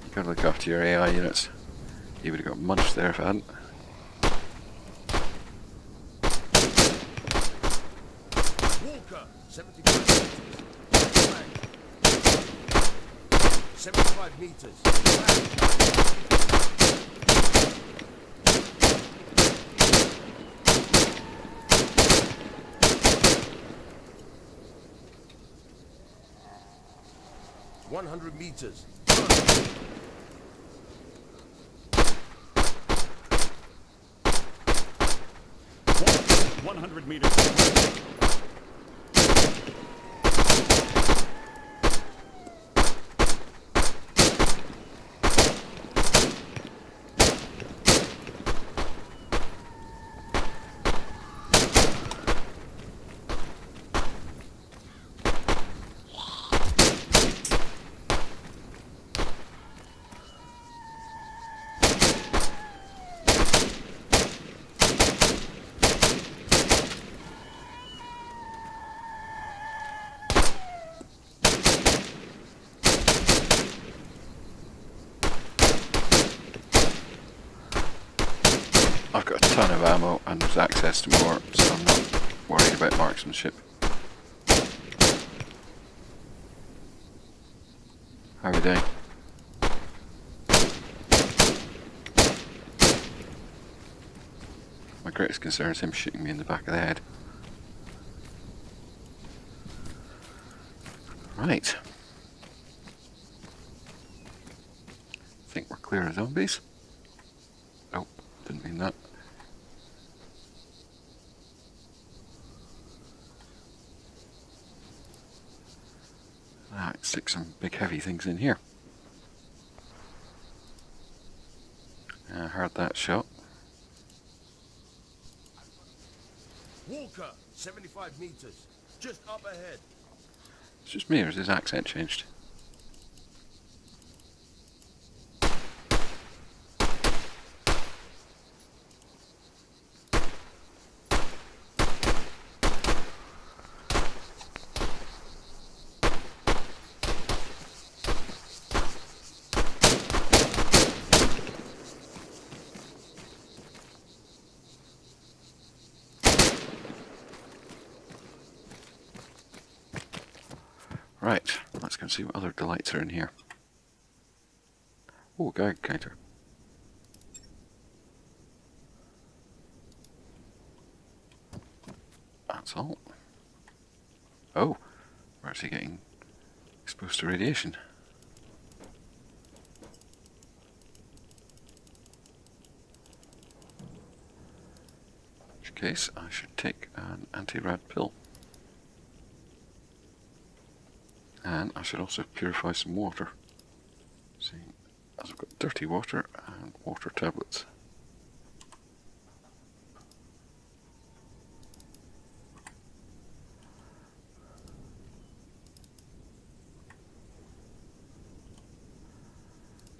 You gotta look after your AI units. You would have got munched there if I hadn't. Walker, 75 meters. 100 meters. 100 meters. I've got a ton of ammo and there's access to more, so I'm not worried about marksmanship. How are we doing? My greatest concern is him shooting me in the back of the head. Right. I think we're clear of zombies. Oh, didn't mean that. Let's stick some big heavy things in here. I heard that shot. Walker, 75 meters. Just up ahead. It's just me, or has his accent changed? Right, let's go and see what other delights are in here. Oh, Geiger counter. That's all. Oh, we're actually getting exposed to radiation. In which case, I should take an anti-rad pill. And I should also purify some water. See, as I've got dirty water and water tablets.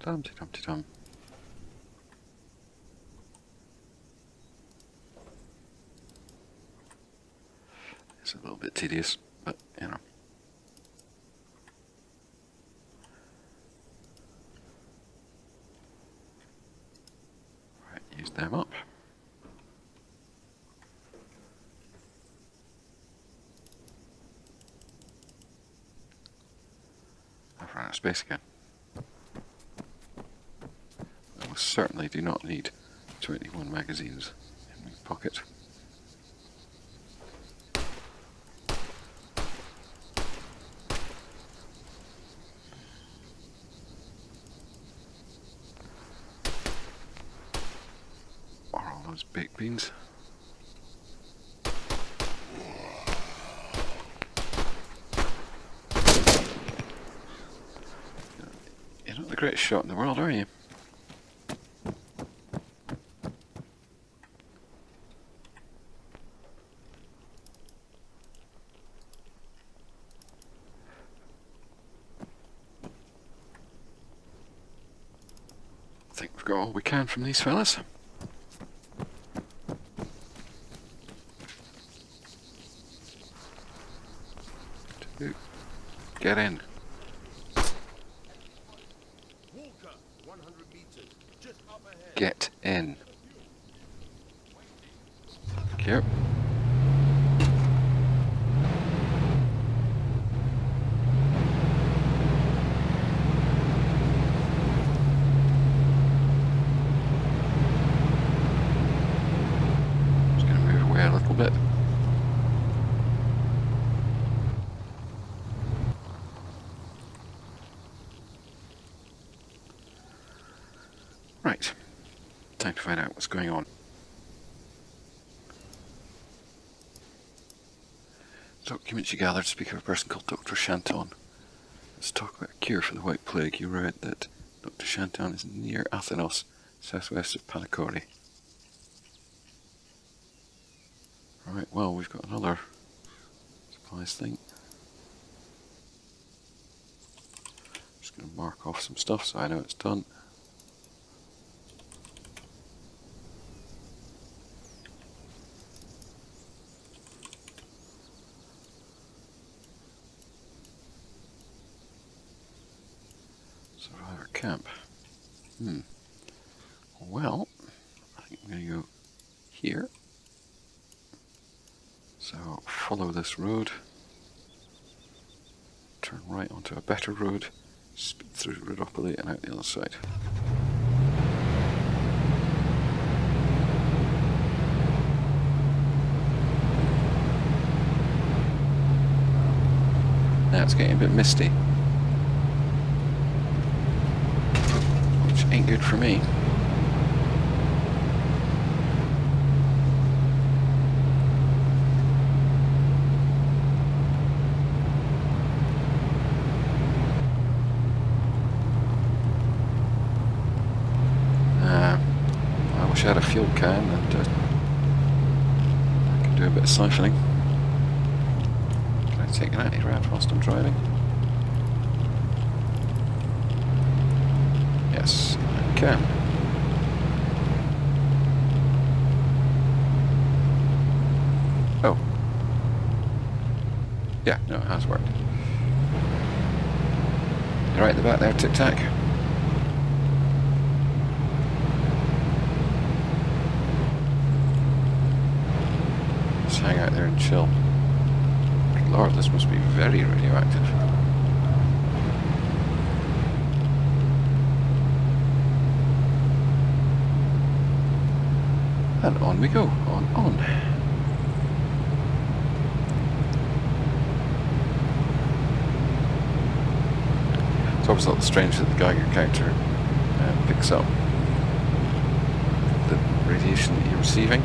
Dum-de-dum-de-dum. It's a little bit tedious, but you know. Right, use them up. I've run out of space again. I most certainly do not need 21 magazines in my pocket. Or all those baked beans. You're not the greatest shot in the world, are you? I think we've got all we can from these fellas. Get in. Walker, 100 meters, just up ahead. Get in. Thank you. Just going to move away a little bit. Right, time to find out what's going on. Documents you gathered speak of a person called Dr. Shanton. Let's talk about a cure for the White Plague. You read that Dr. Shanton is near Athenos, southwest of Panakori. Right, well, we've got another supplies thing. Just going to mark off some stuff so I know it's done. Survivor camp. Well, I think I'm going to go here. So follow this road, turn right onto a better road, speed through Rhodopoly and out the other side. Now it's getting a bit misty, which ain't good for me. I wish I had a fuel can and I could do a bit of siphoning. Can I take an anti-rad whilst I'm driving? Yes, I can. Oh. Yeah, no, it has worked. You're right at the back there, Tic Tac. Hang out there and chill. Good Lord, this must be very radioactive. And on we go, on. It's always a little strange that the Geiger counter picks up the radiation that you're receiving.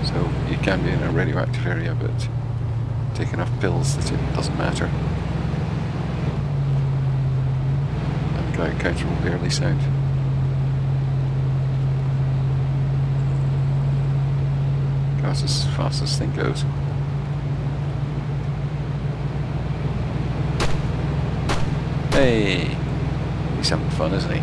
So you can be in a radioactive area, but take enough pills that it doesn't matter. And the Geiger counter will barely sound. That's as fast as this thing goes. Hey! He's having fun, isn't he?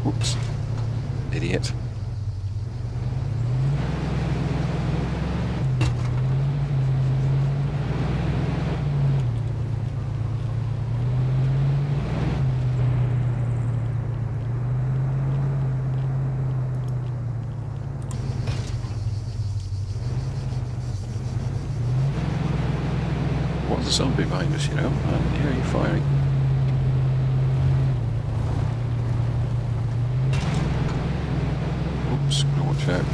Whoops. Idiot. What's a zombie behind us, you know? I didn't hear you firing. Oops, gotta watch out.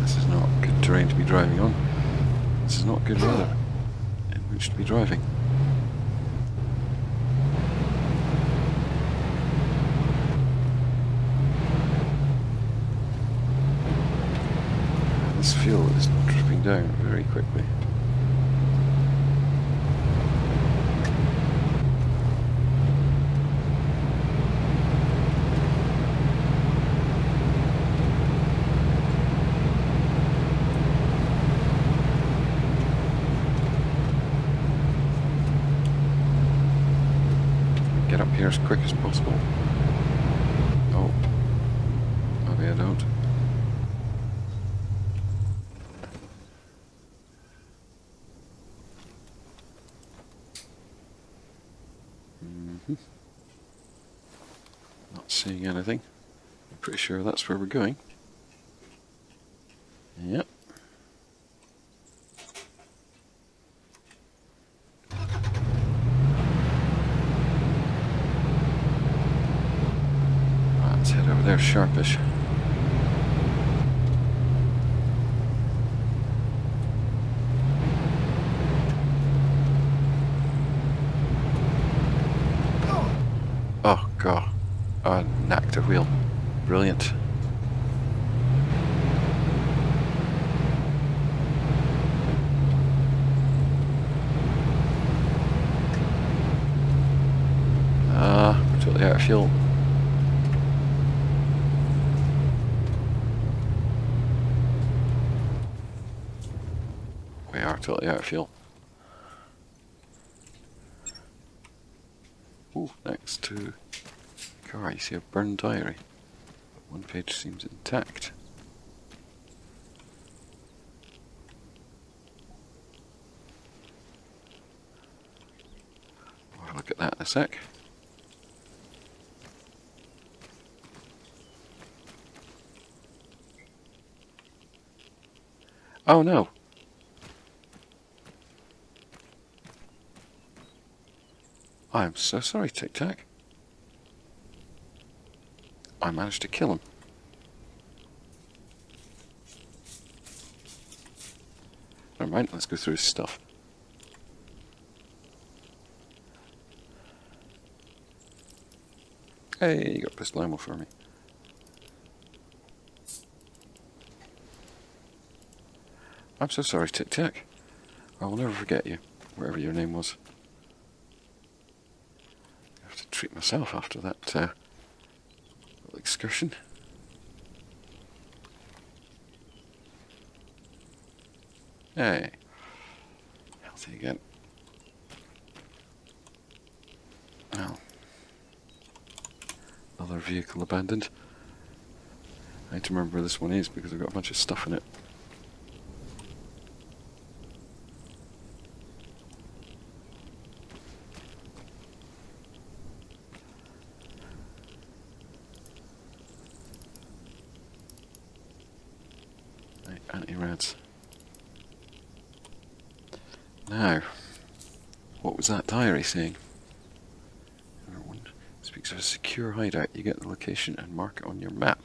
This is not good terrain to be driving on. This is not good weather in which to be driving. This fuel is dripping down very quickly. Get up here as quick as possible. Oh, maybe I don't. Not seeing anything. I'm pretty sure that's where we're going. Yep. Let's head over there sharpish. Oh god, I knacked a wheel. Brilliant. We're totally out of fuel. We are totally out of fuel. Ooh, next to the car you see a burned diary. One page seems intact. We'll have a look at that in a sec. Oh no! I'm so sorry, Tic Tac. I managed to kill him. Never mind, let's go through his stuff. Hey, you got pistol ammo for me. I'm so sorry, Tic Tac. I will never forget you, whatever your name was. I have to treat myself after that little excursion. Hey, healthy again. Well, another vehicle abandoned. I need to remember where this one is because I've got a bunch of stuff in it. anti-rads. Now, what was that diary saying? Number 1 speaks of a secure hideout. You get the location and mark it on your map.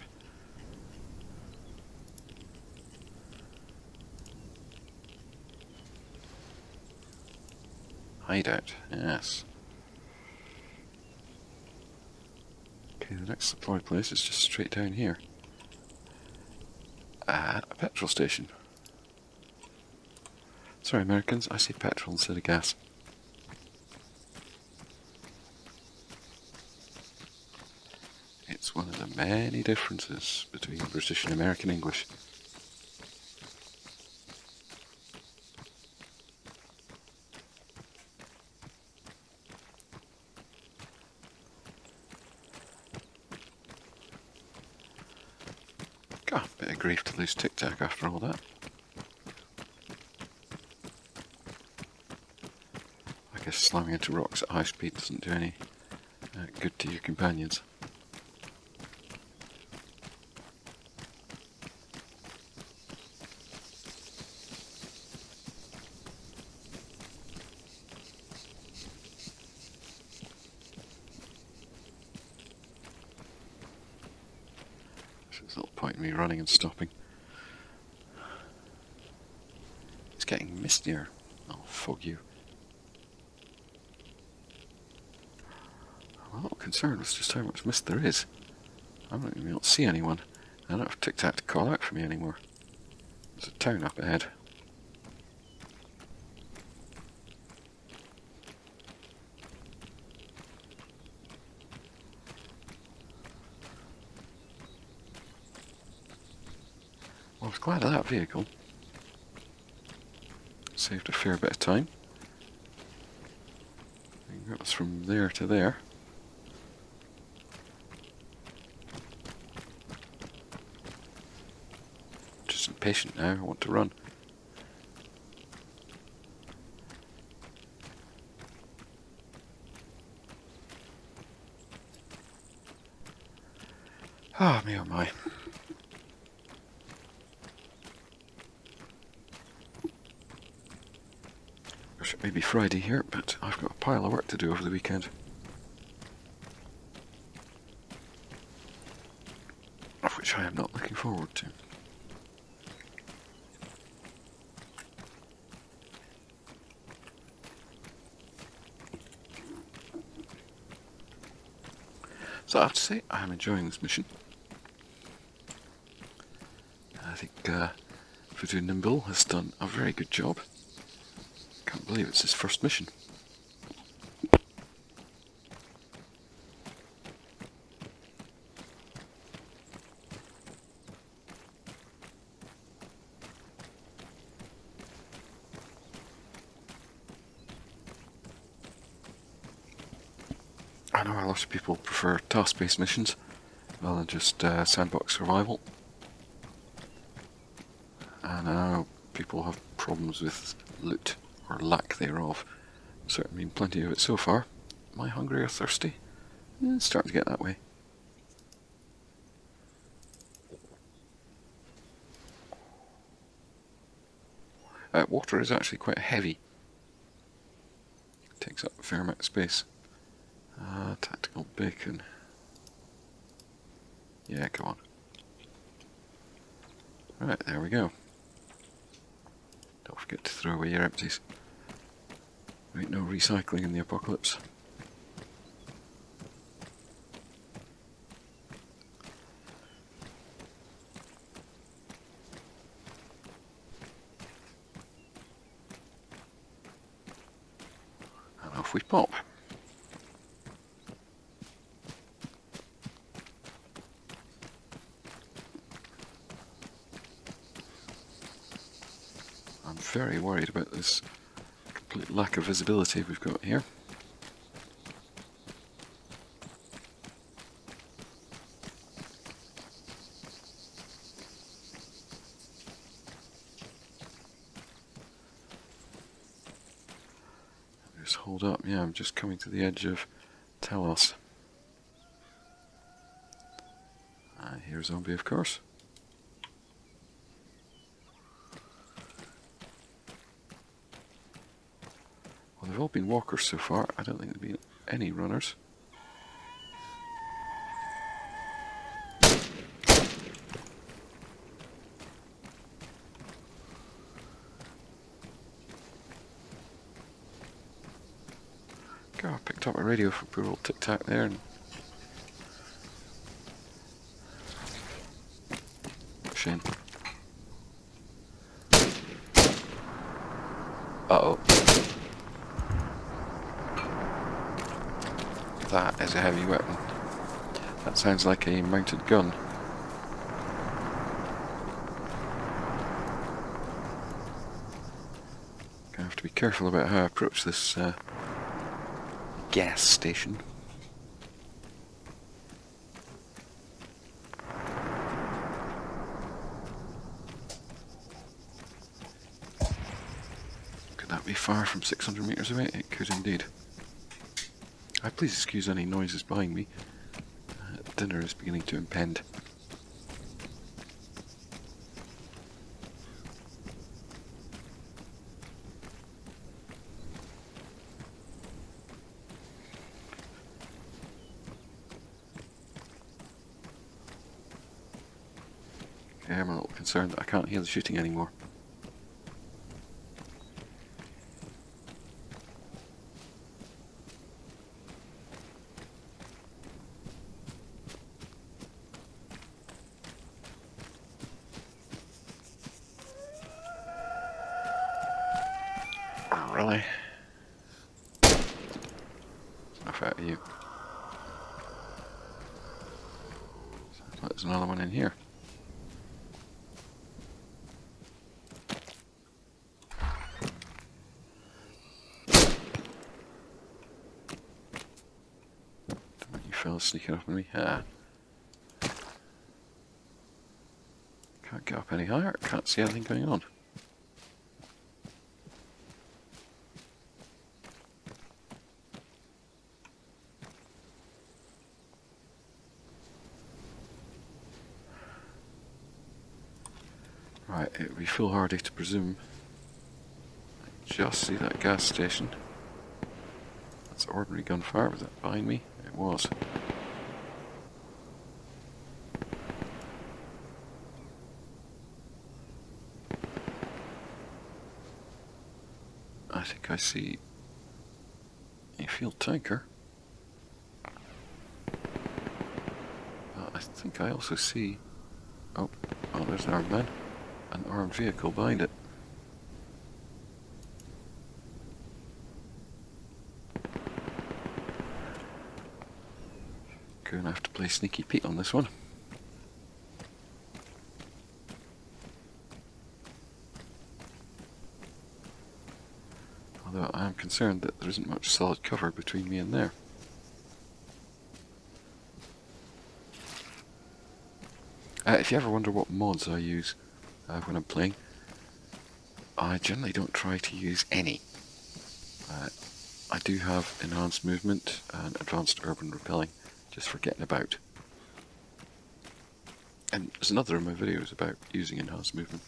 Hideout, yes. Okay, the next supply place is just straight down here. A petrol station. Sorry Americans, I say petrol instead of gas. It's one of the many differences between British and American English. God, bit of grief to lose Tic Tac after all that. I guess slamming into rocks at high speed doesn't do any good to your companions. There's a little point in me running and stopping. It's getting mistier. I'll fog you. I'm a little concerned with just how much mist there is. I'm not even able to see anyone. I don't have Tic Tac to call out for me anymore. There's a town up ahead. Well, I was glad of that vehicle. Saved a fair bit of time. That was from there to there. Just impatient now, I want to run. Ah, me oh my. It may be Friday here, but I've got a pile of work to do over the weekend. Of which I am not looking forward to. So I have to say, I am enjoying this mission. I think VoodooNimbul has done a very good job. Can't believe it's his first mission. I know a lot of people prefer task-based missions rather than just sandbox survival. And I know people have problems with loot or lack thereof. Certainly been plenty of it so far. Am I hungry or thirsty? It's starting to get that way. Water is actually quite heavy. It takes up a fair amount of space. Tactical bacon. Yeah, go on. Right, there we go. Don't forget to throw away your empties. There ain't no recycling in the apocalypse. And off we pop. I'm very worried about this complete lack of visibility we've got here. Just hold up, yeah, I'm just coming to the edge of Talos. Here's Zombie, of course. they've all been walkers so far. I don't think there've been any runners. God, I picked up my radio from poor old Tic Tac there and shame. Uh-oh. That is a heavy weapon. That sounds like a mounted gun. Gonna have to be careful about how I approach this gas station. Could that be far from 600 metres away? It could indeed. Please excuse any noises behind me. Dinner is beginning to impend. Okay, I'm a little concerned that I can't hear the shooting anymore. Really? Enough out of you. Sounds like there's another one in here. You fellas sneaking up on me. Ah. Can't get up any higher. Can't see anything going on. Right, it would be foolhardy to presume. I just see that gas station. That's ordinary gunfire. Was that behind me? It was. I think I see a field tanker. I think I also see... Oh, there's an armed man. An armed vehicle behind it. Gonna have to play Sneaky Pete on this one. Although I am concerned that there isn't much solid cover between me and there. If you ever wonder what mods I use when I'm playing, I generally don't try to use any. I do have enhanced movement and advanced urban repelling, just for getting about. And there's another of my videos about using enhanced movement.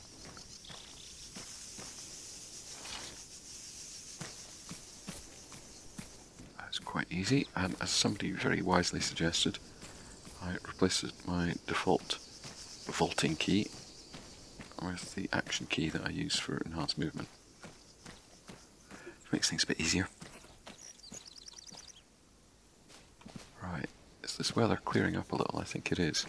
That's quite easy, and as somebody very wisely suggested, I replaced my default vaulting key with the action key that I use for enhanced movement. It makes things a bit easier. Right, is this weather clearing up a little? I think it is.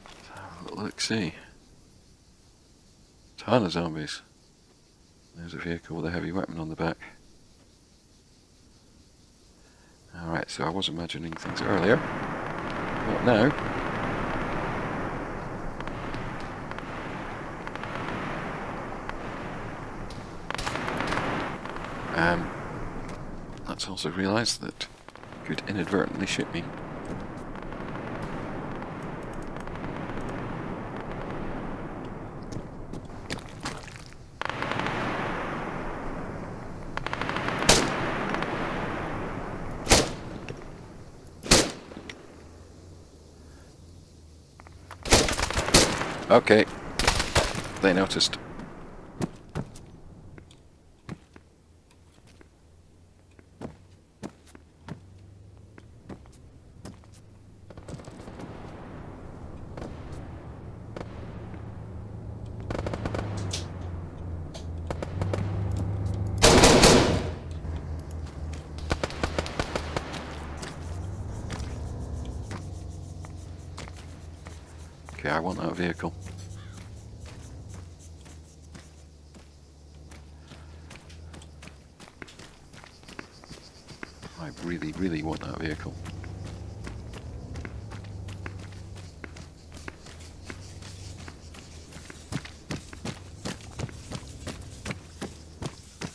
Let's have a little look-see. Ton of zombies. There's a vehicle with a heavy weapon on the back. Alright, so I was imagining things earlier. Not now. Let's also realise that you could inadvertently shoot me. Okay. They noticed. Okay, I want that vehicle. I really, really want that vehicle.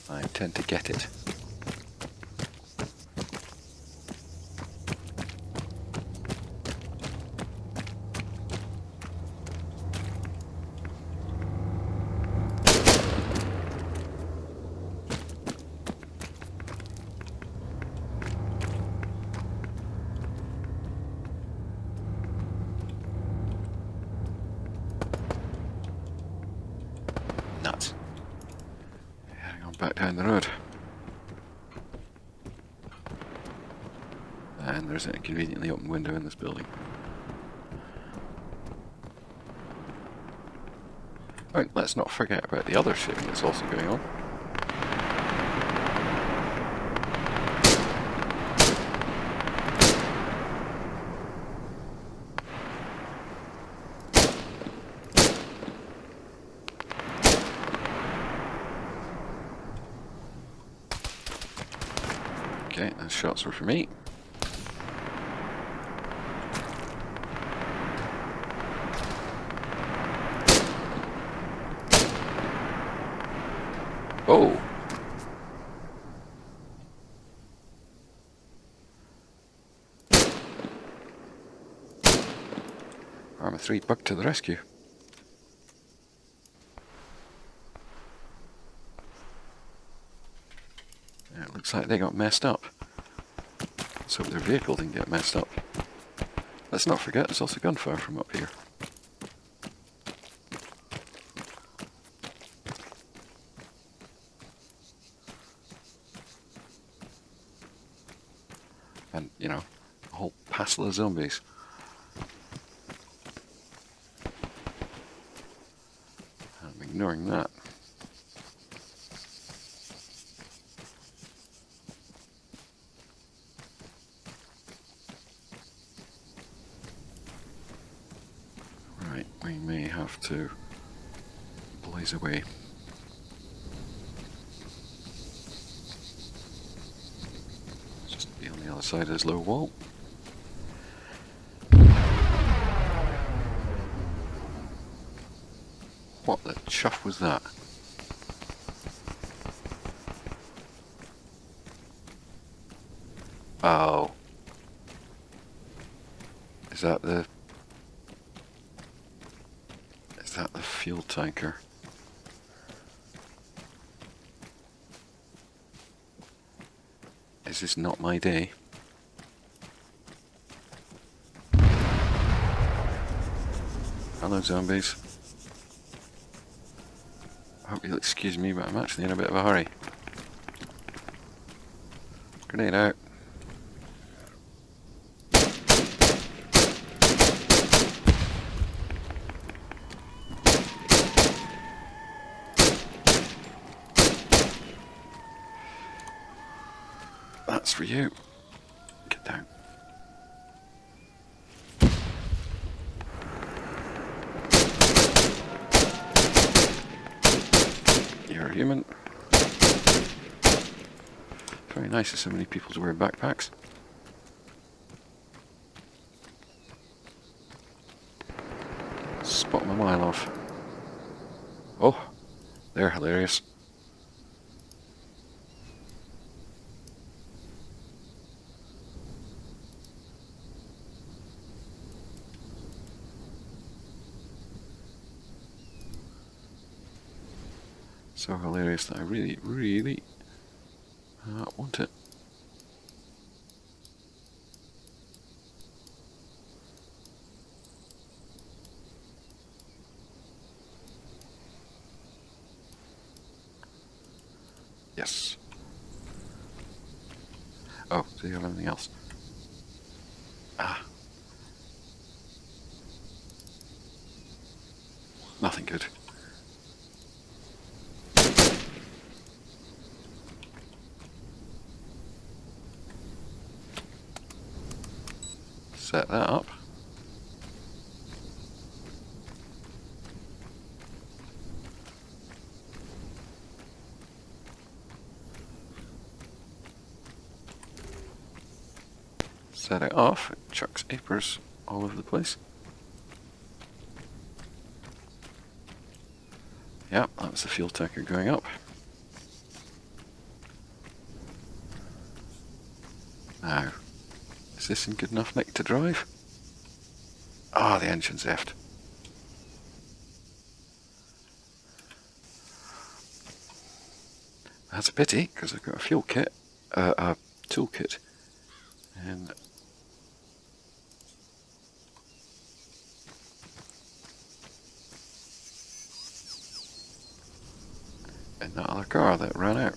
I intend to get it. Nuts. Heading on back down the road. And there's a conveniently open window in this building. Right, let's not forget about the other shooting that's also going on. Okay, those shots were for me. Oh! ArmA 3 bug to the rescue. Yeah, it looks like they got messed up. Let's hope their vehicle didn't get messed up. Let's not forget there's also gunfire from up here. And, you know, a whole passel of zombies. I'm ignoring that. Right, we may have to blaze away. Just be on the other side of this low wall. What the chuff was that? Oh. Is that the fuel tanker? Is this not my day? Hello, zombies. I hope you'll excuse me, but I'm actually in a bit of a hurry. Grenade out. That's for you. Get down. You're a human. Very nice of so many people to wear backpacks. Spot them a mile off. Oh, they're hilarious. So hilarious that I really, really want it. Oh, do you have anything else? Ah. Nothing good. Set that up. Set it off, it chucks apers all over the place. Yep, that was the fuel tanker going up. Now, is this in good enough nick to drive? Ah, the engine's effed. That's a pity, because I've got a fuel kit, a toolkit, and that other car that ran out.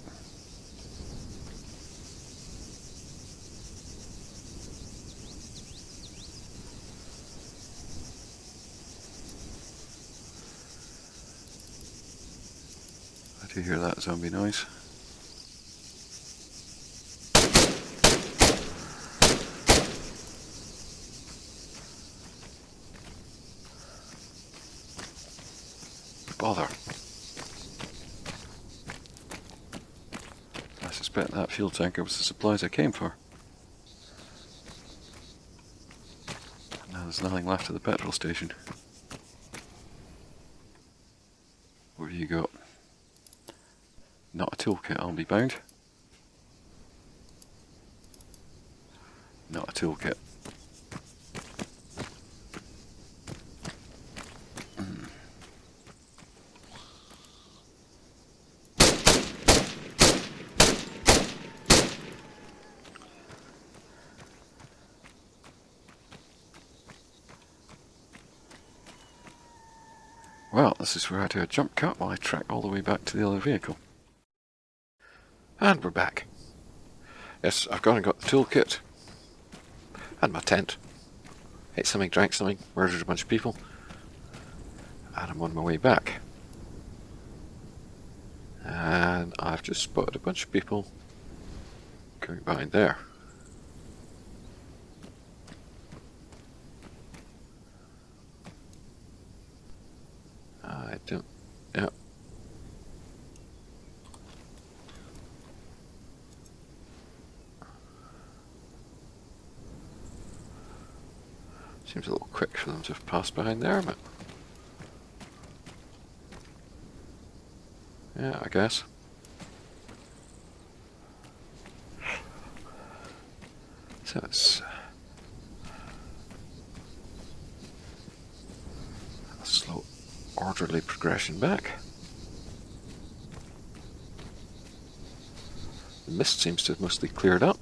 I do hear that zombie noise. Bother. I suspect that fuel tanker was the supplies I came for. Now there's nothing left at the petrol station. What have you got? Not a toolkit, I'll be bound. Not a toolkit. Well, this is where I do a jump cut while I track all the way back to the other vehicle. And we're back. Yes, I've gone and got the toolkit. And my tent. Ate something, drank something, murdered a bunch of people. And I'm on my way back. And I've just spotted a bunch of people going behind there. I don't... yeah. Seems a little quick for them to have passed behind there, but... yeah, I guess. So it's... a slow, orderly progression back. The mist seems to have mostly cleared up.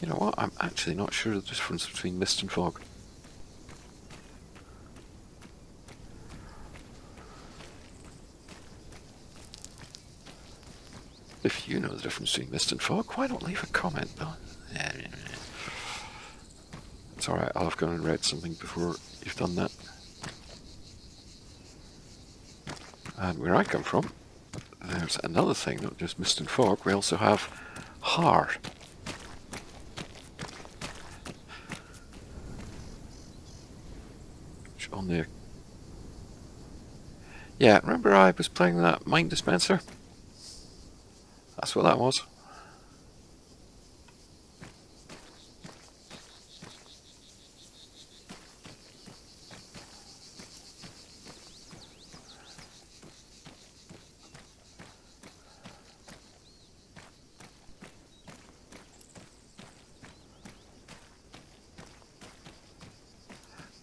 You know what, I'm actually not sure of the difference between mist and fog. If you know the difference between mist and fog, why not leave a comment? It's alright, I'll have gone and read something before you've done that. And where I come from, there's another thing, not just mist and fog, we also have har. Which on the... yeah, remember I was playing that mine dispenser? That's what that was.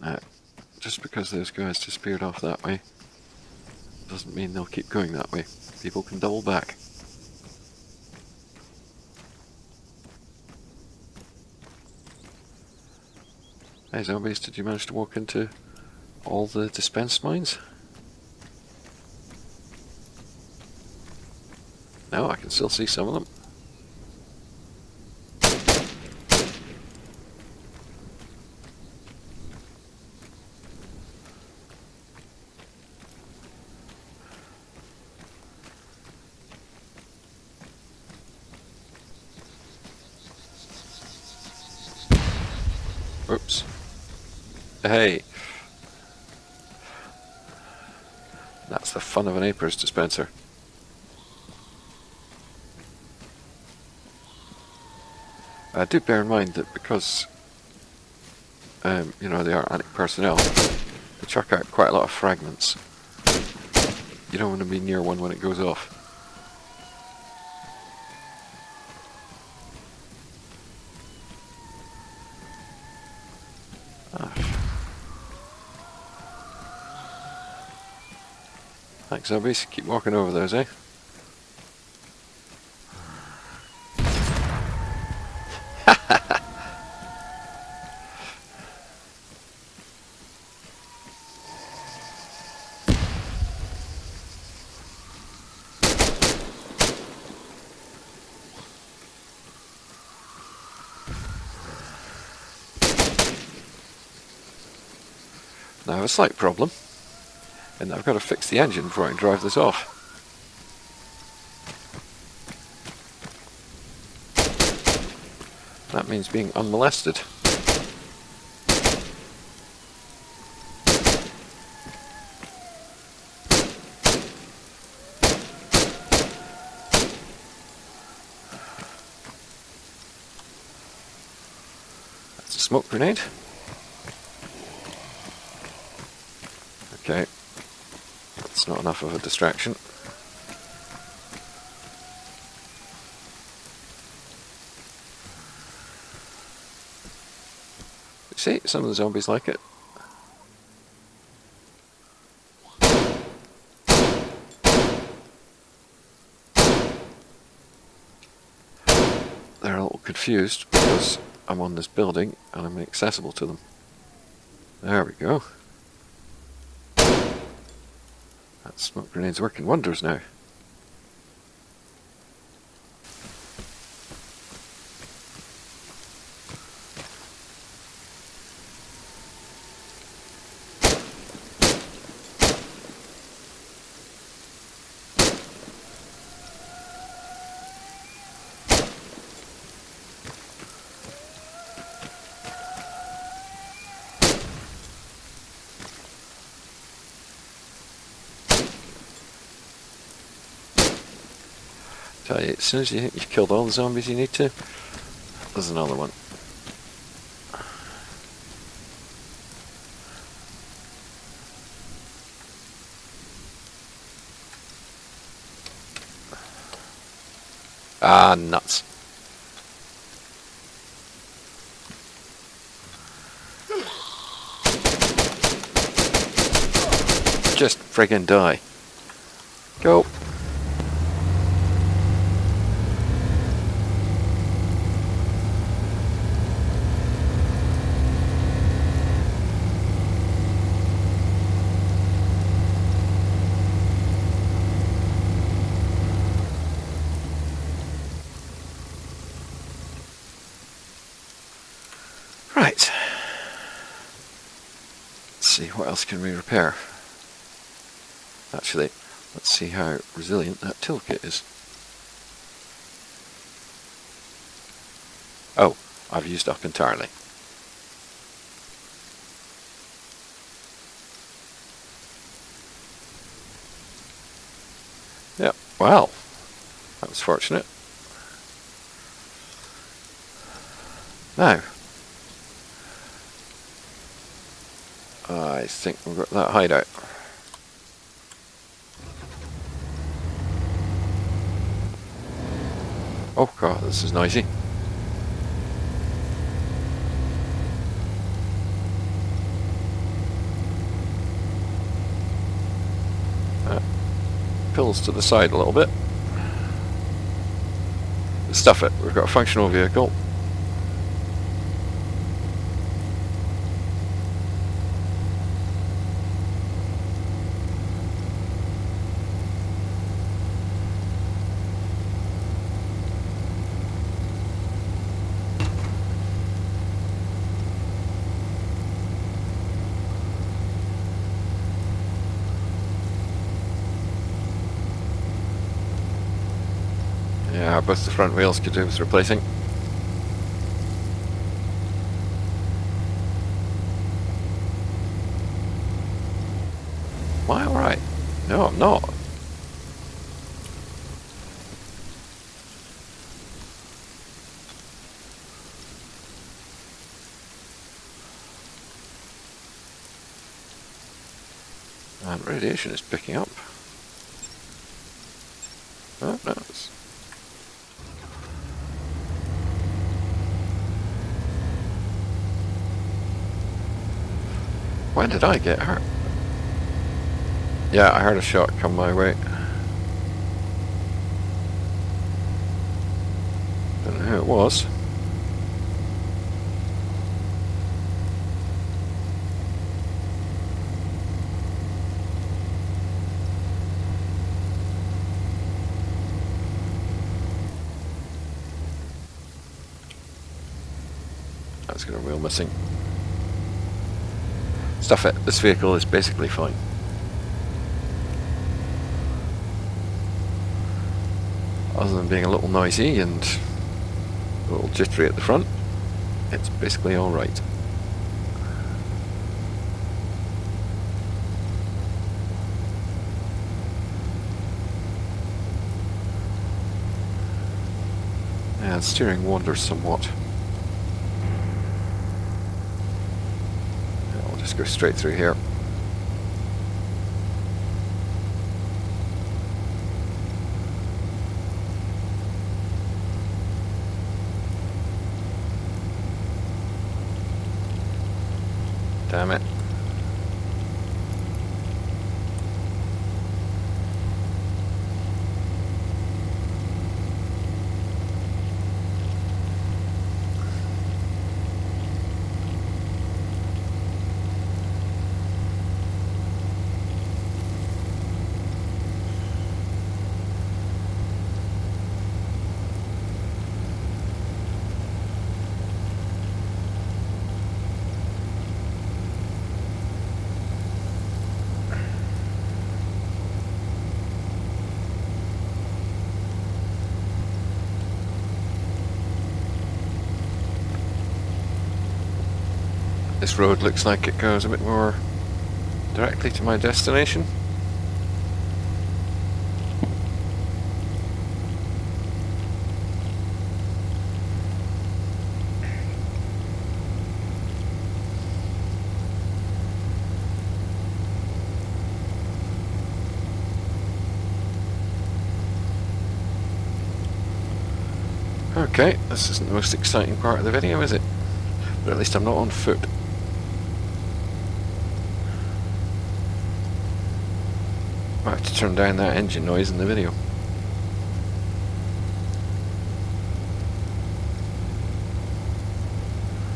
Now, just because those guys disappeared off that way doesn't mean they'll keep going that way. People can double back. Hey zombies, did you manage to walk into all the dispense mines? No, I can still see some of them. Oops. Hey. That's the fun of an Apers dispenser. Do bear in mind that because, you know, they are antic personnel, they chuck out quite a lot of fragments. You don't want to be near one when it goes off. Thanks, zombies. Keep walking over those, eh? Now I have a slight problem, and I've got to fix the engine before I can drive this off. That means being unmolested. That's a smoke grenade. Okay, that's not enough of a distraction. See, some of the zombies like it. They're a little confused because I'm on this building and I'm inaccessible to them. There we go. That smoke grenade's working wonders now. Tell you, as soon as you think you've killed all the zombies you need to, there's another one. Ah, nuts. Just friggin' die. Go. Right. Let's see, what else can we repair? Actually, let's see how resilient that toolkit is. Oh, I've used up entirely. Yep, well, that was fortunate. Now, I think we've got that hideout. Oh god, this is noisy. Pulls to the side a little bit. Stuff it, we've got a functional vehicle. Yeah, both the front wheels could do with replacing. Am I alright? No, I'm not. And radiation is picking up. Oh, no, it's... When did I get hurt? Yeah, I heard a shot come my way. Don't know who it was. That's got a wheel missing. Stuff it, this vehicle is basically fine. Other than being a little noisy and a little jittery at the front, it's basically alright. Yeah, the steering wanders somewhat. Yeah, I'll just go straight through here. Damn it. This road looks like it goes a bit more directly to my destination. Okay, this isn't the most exciting part of the video, is it? But at least I'm not on foot. I have to turn down that engine noise in the video.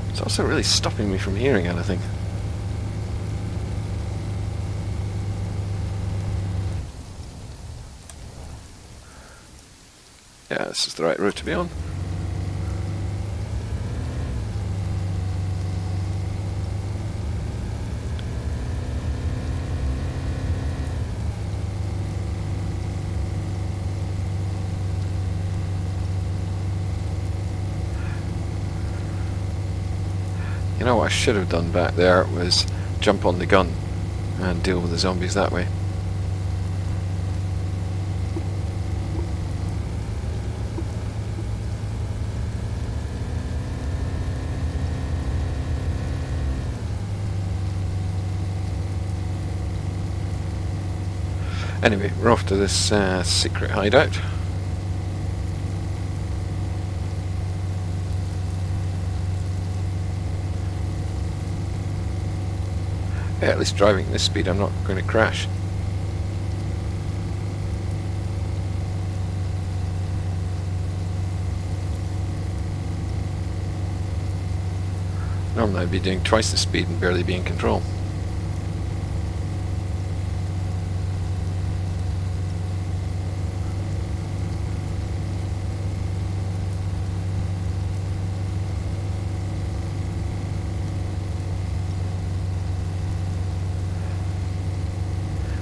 It's also really stopping me from hearing anything. Yeah, this is the right road to be on. You know what I should have done back there was jump on the gun and deal with the zombies that way. Anyway, we're off to this secret hideout. Yeah, at least driving at this speed I'm not going to crash. Normally I'd be doing twice the speed and barely be in control.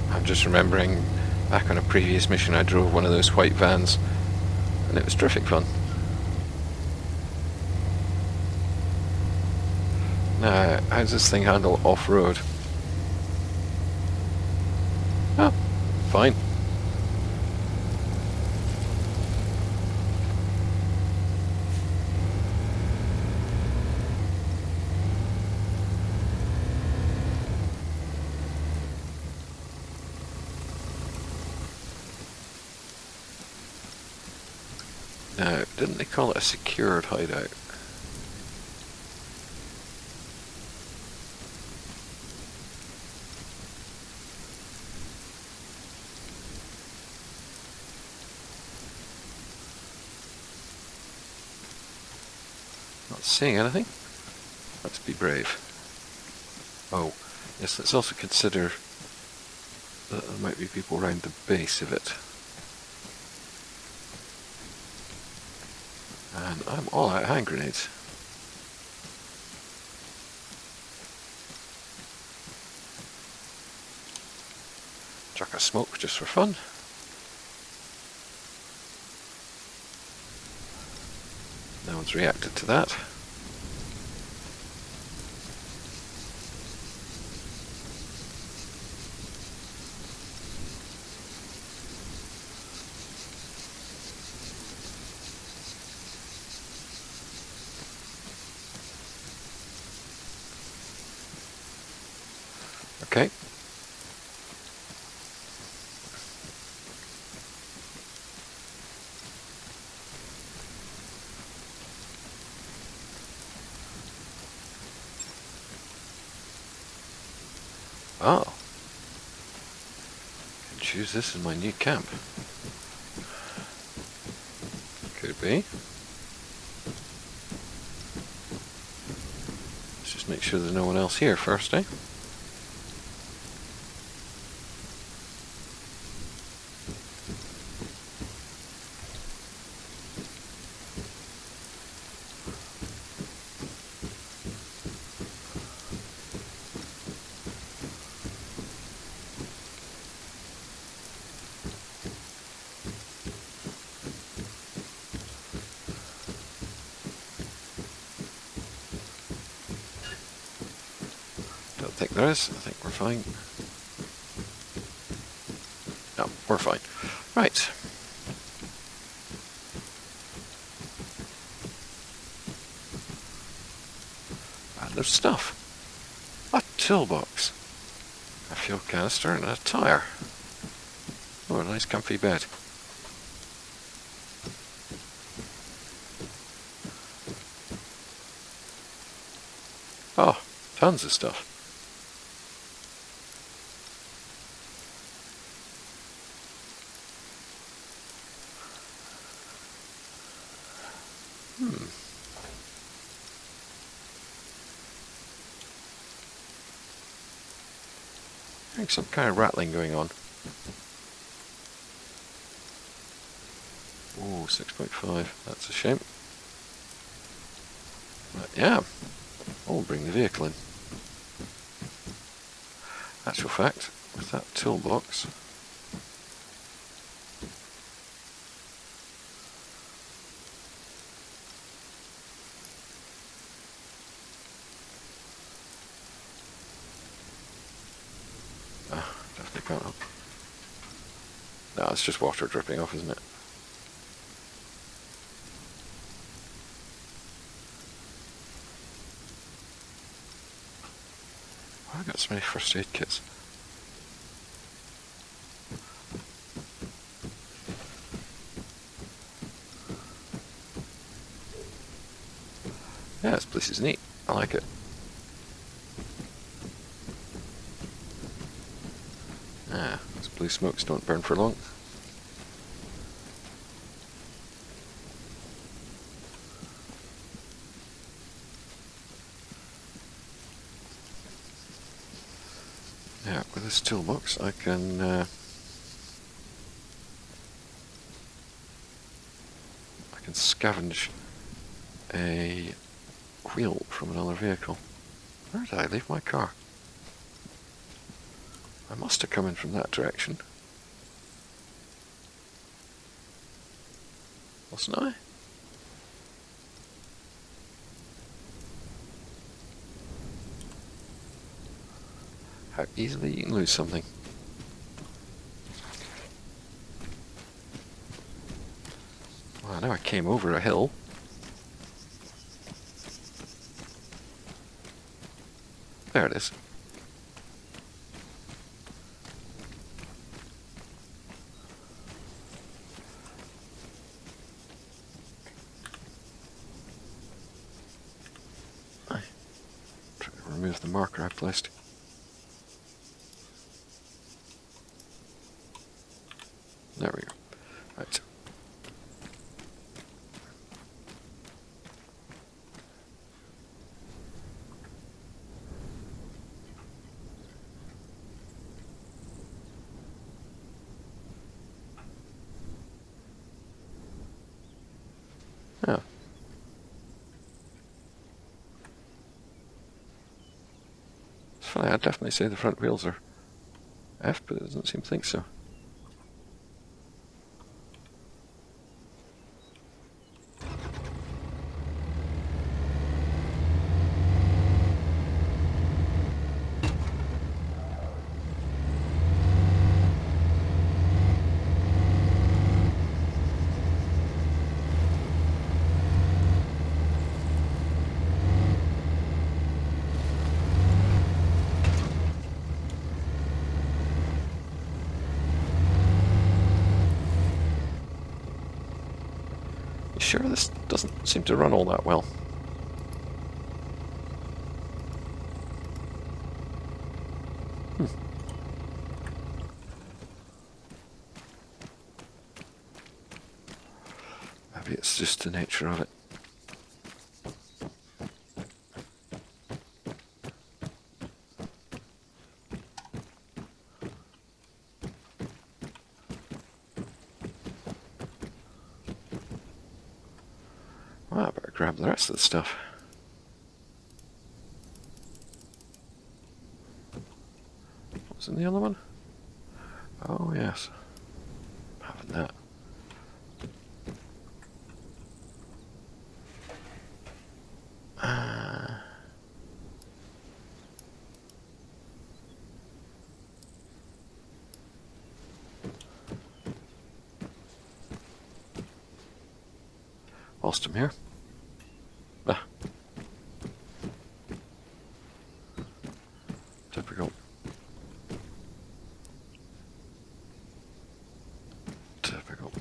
I'm just remembering back on a previous mission I drove one of those white vans and it was terrific fun. Now, how does this thing handle off-road? Oh, fine. Now, didn't they call it a secured hideout? Not seeing anything. Let's be brave. Oh, yes, let's also consider that there might be people around the base of it. And I'm all out of hand grenades. Chuck a smoke just for fun. No one's reacted to that. Okay. Oh. I can choose this as my new camp. Could be. Let's just make sure there's no one else here first, eh? Don't think there is. I think we're fine. No, we're fine. Right. And there's stuff. A toolbox. A fuel canister and a tyre. Oh, a nice comfy bed. Oh, tons of stuff. Hearing some kind of rattling going on. Ooh, 6.5. That's a shame. But yeah, I'll bring the vehicle in. Actual fact, with that toolbox, definitely can't help. No, it's just water dripping off, isn't it? Why have I got so many first aid kits? Yeah, this place is neat. I like it. Ah, those blue smokes don't burn for long. Yeah, with this toolbox I can scavenge a wheel from another vehicle. Where did I leave my car? I must have come in from that direction. wasn't I? How easily you can lose something. Well, I know I came over a hill. There it is. Aye. Try to remove the marker I placed. There we go. Right. Yeah. It's funny, I'd definitely say the front wheels are F, but it doesn't seem to think so. You sure this doesn't seem to run all that well? Maybe it's just the nature of it. Well, I better grab the rest of the stuff. What's in the other one? Oh, yes. Having that. Whilst I'm here. Ah. Typical. Typical.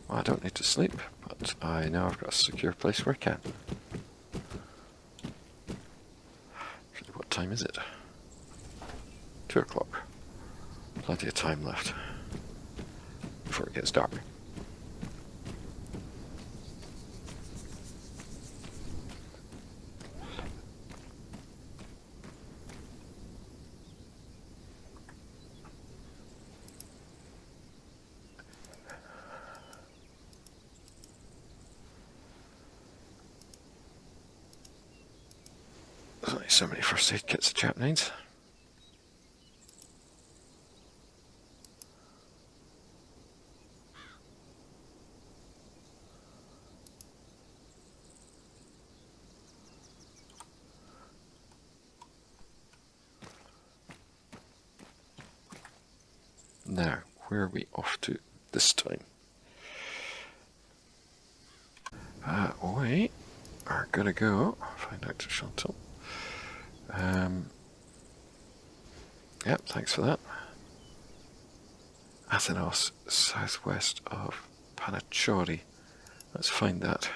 Well, I don't need to sleep, but I know I've got a secure place where I can. Actually, what time is it? 2 o'clock. Plenty of time left before it gets dark. There's only so many first aid kits a chap needs. Now, where are we off to this time? We are gonna go find out to Chantal. Yep, thanks for that. Athenos, southwest of Panachori. Let's find that.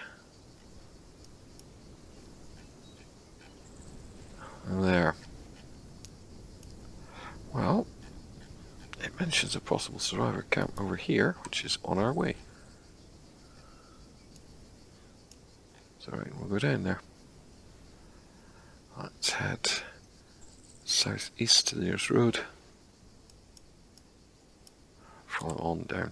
There. Well, it mentions a possible survivor camp over here, which is on our way. So right, we'll go down there. Let's head southeast to the nearest road. Follow on down.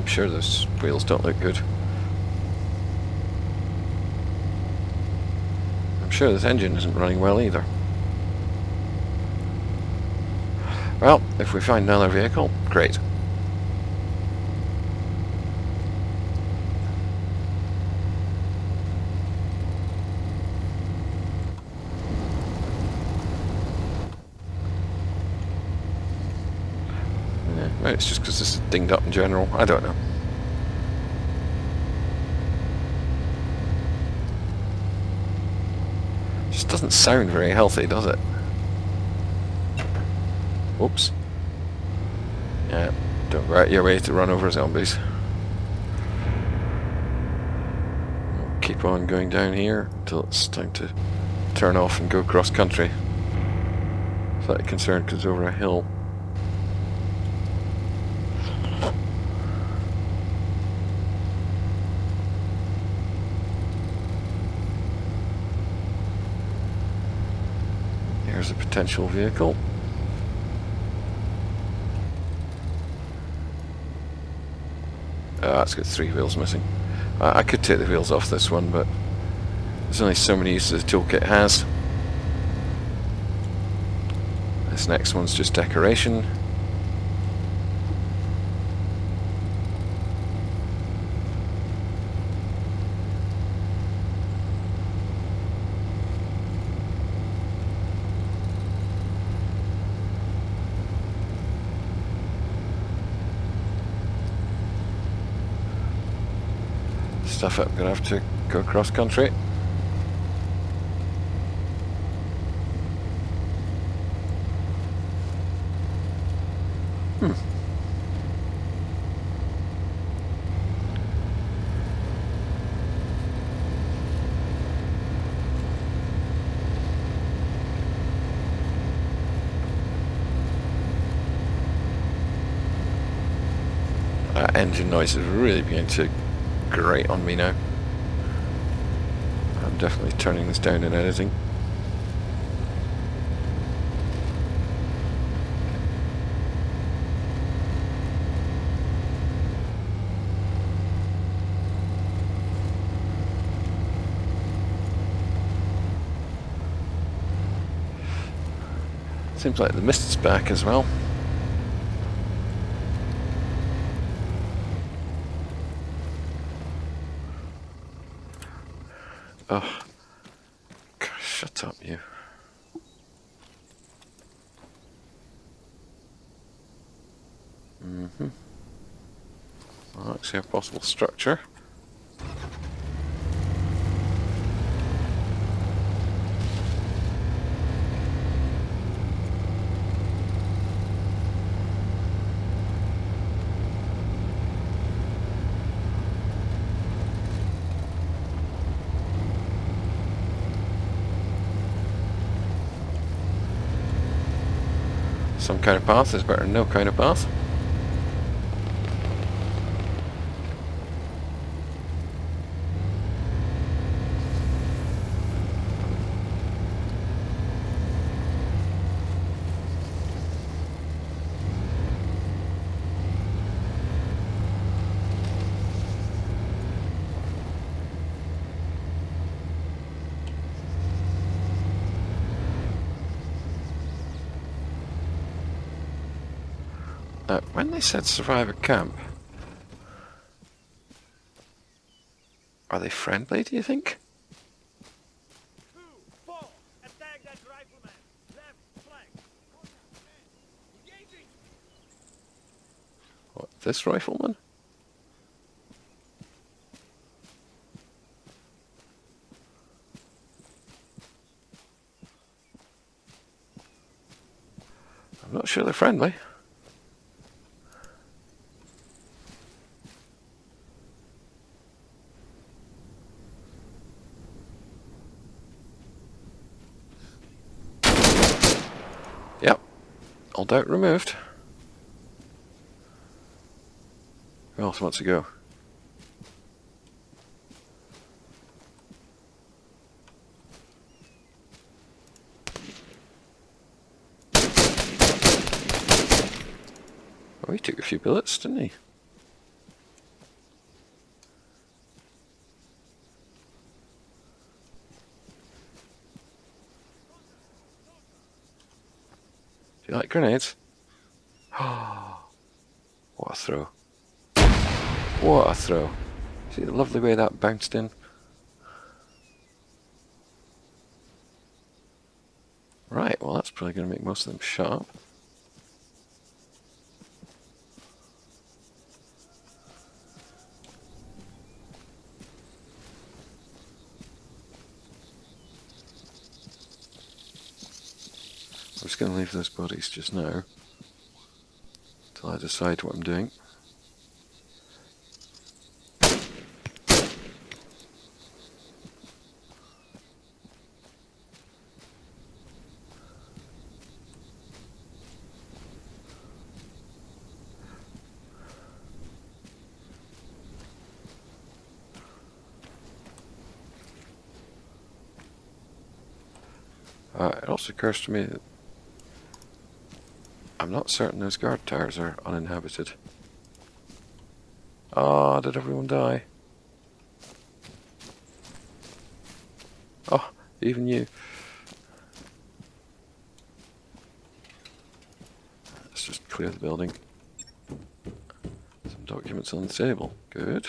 I'm sure those wheels don't look good. I'm sure this engine isn't running well either. Well, if we find another vehicle, great. Maybe it's just because this is dinged up in general. I don't know. Just doesn't sound very healthy, does it? Oops. Yeah, don't go out your way to run over zombies. We'll keep on going down here until it's time to turn off and go cross country. Slightly concerned because it's over a hill. Here's a potential vehicle. It's got 3 wheels missing. I could take the wheels off this one, but there's only so many uses the toolkit has. This next one's just decoration. Stuff up, gonna have to go cross country. That engine noise is really beginning to grate on me now. I'm definitely turning this down in editing. Seems like the mist's back as well. Oh, God, shut up, you. Well, actually, a possible structure. Some kind of path is better than no kind of path. Now, when they said survive a camp, are they friendly, do you think? 2, 4, attack that rifleman. Left flank. Engaging. What, this rifleman? I'm not sure they're friendly. Yep, all doubt removed. Who else wants to go? Oh, he took a few bullets, didn't he? you like grenades? What a throw. What a throw. See the lovely way that bounced in? Right, well that's probably going to make most of them shut up. I'm just going to leave those bodies just now, till I decide what I'm doing. It also occurs to me that I'm not certain those guard towers are uninhabited. Ah, did everyone die? Oh, even you. Let's just clear the building. Some documents on the table. Good.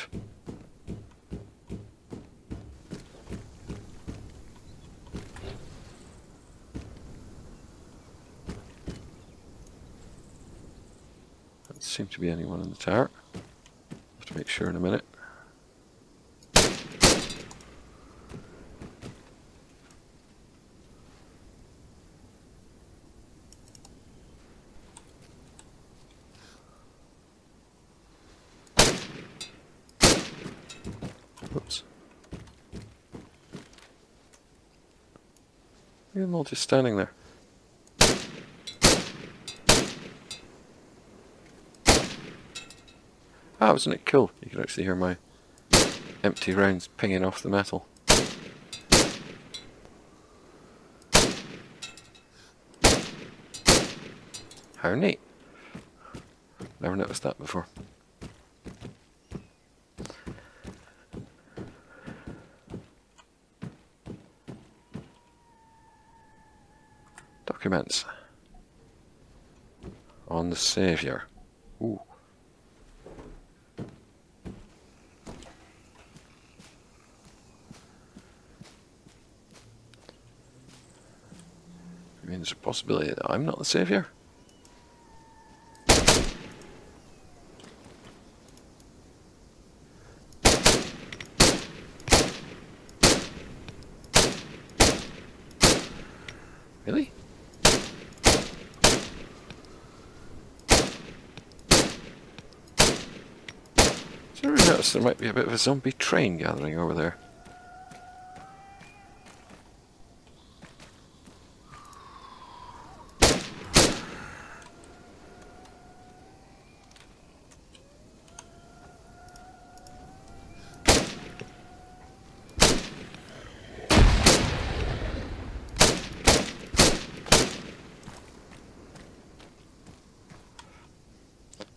Doesn't seem to be anyone in the tower. Have to make sure in a minute. Oops. Look at them all just standing there. Ah, wasn't it cool? You could actually hear my empty rounds pinging off the metal. How neat. Never noticed that before. Documents on the Saviour. Ooh. I mean, there's a possibility that I'm not the Saviour. Really? So I noticed there might be a bit of a zombie train gathering over there.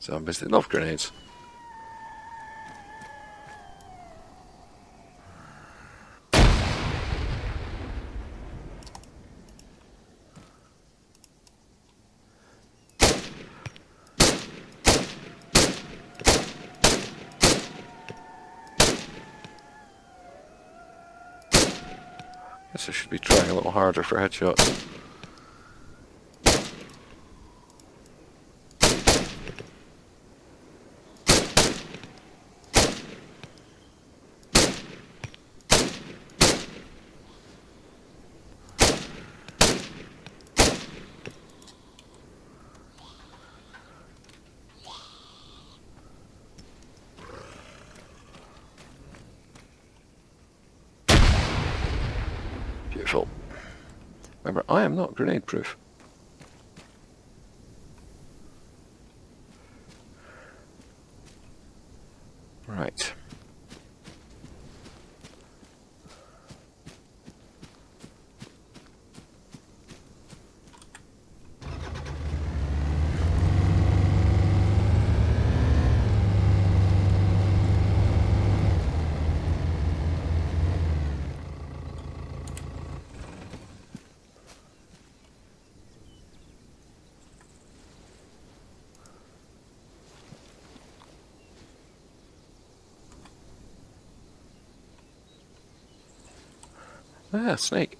Zombies, they love grenades. Guess I should be trying a little harder for headshots. Beautiful. Remember, I am not grenade proof. Right. Ah, snake.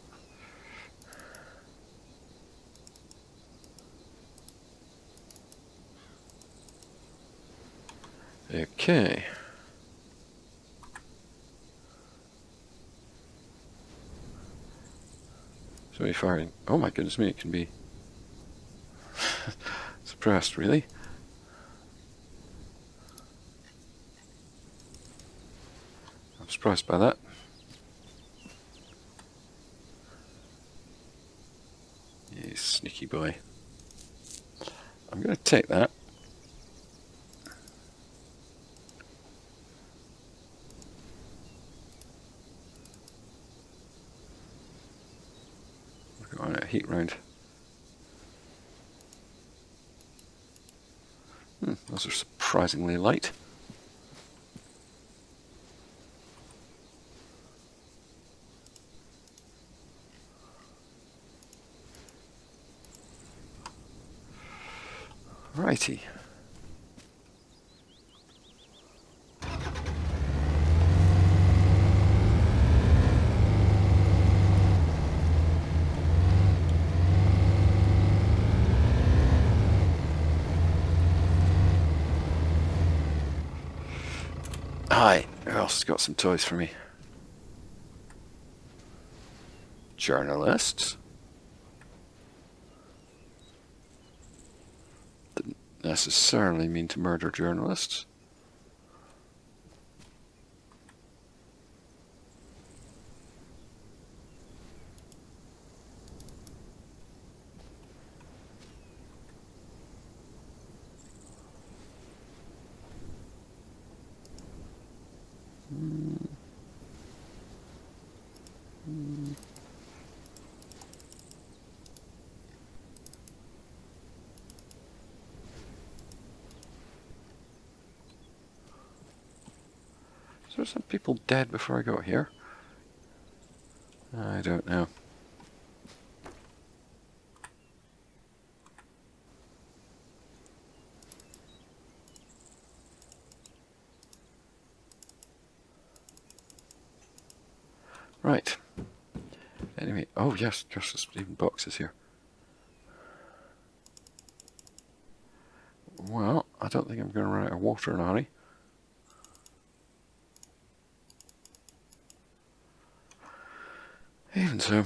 Okay. Somebody firing. Oh my goodness me, it can be suppressed, really? I'm surprised by that. You sneaky boy. I'm going to take that. We're going on a heat round. Those are surprisingly light. Righty. Hi, who else has got some toys for me? Journalists. Didn't necessarily mean to murder journalists. Is there some people dead before I got here? I don't know. Right. Anyway, oh yes, there's even boxes here. Well, I don't think I'm going to run out of water in a hurry. Even so.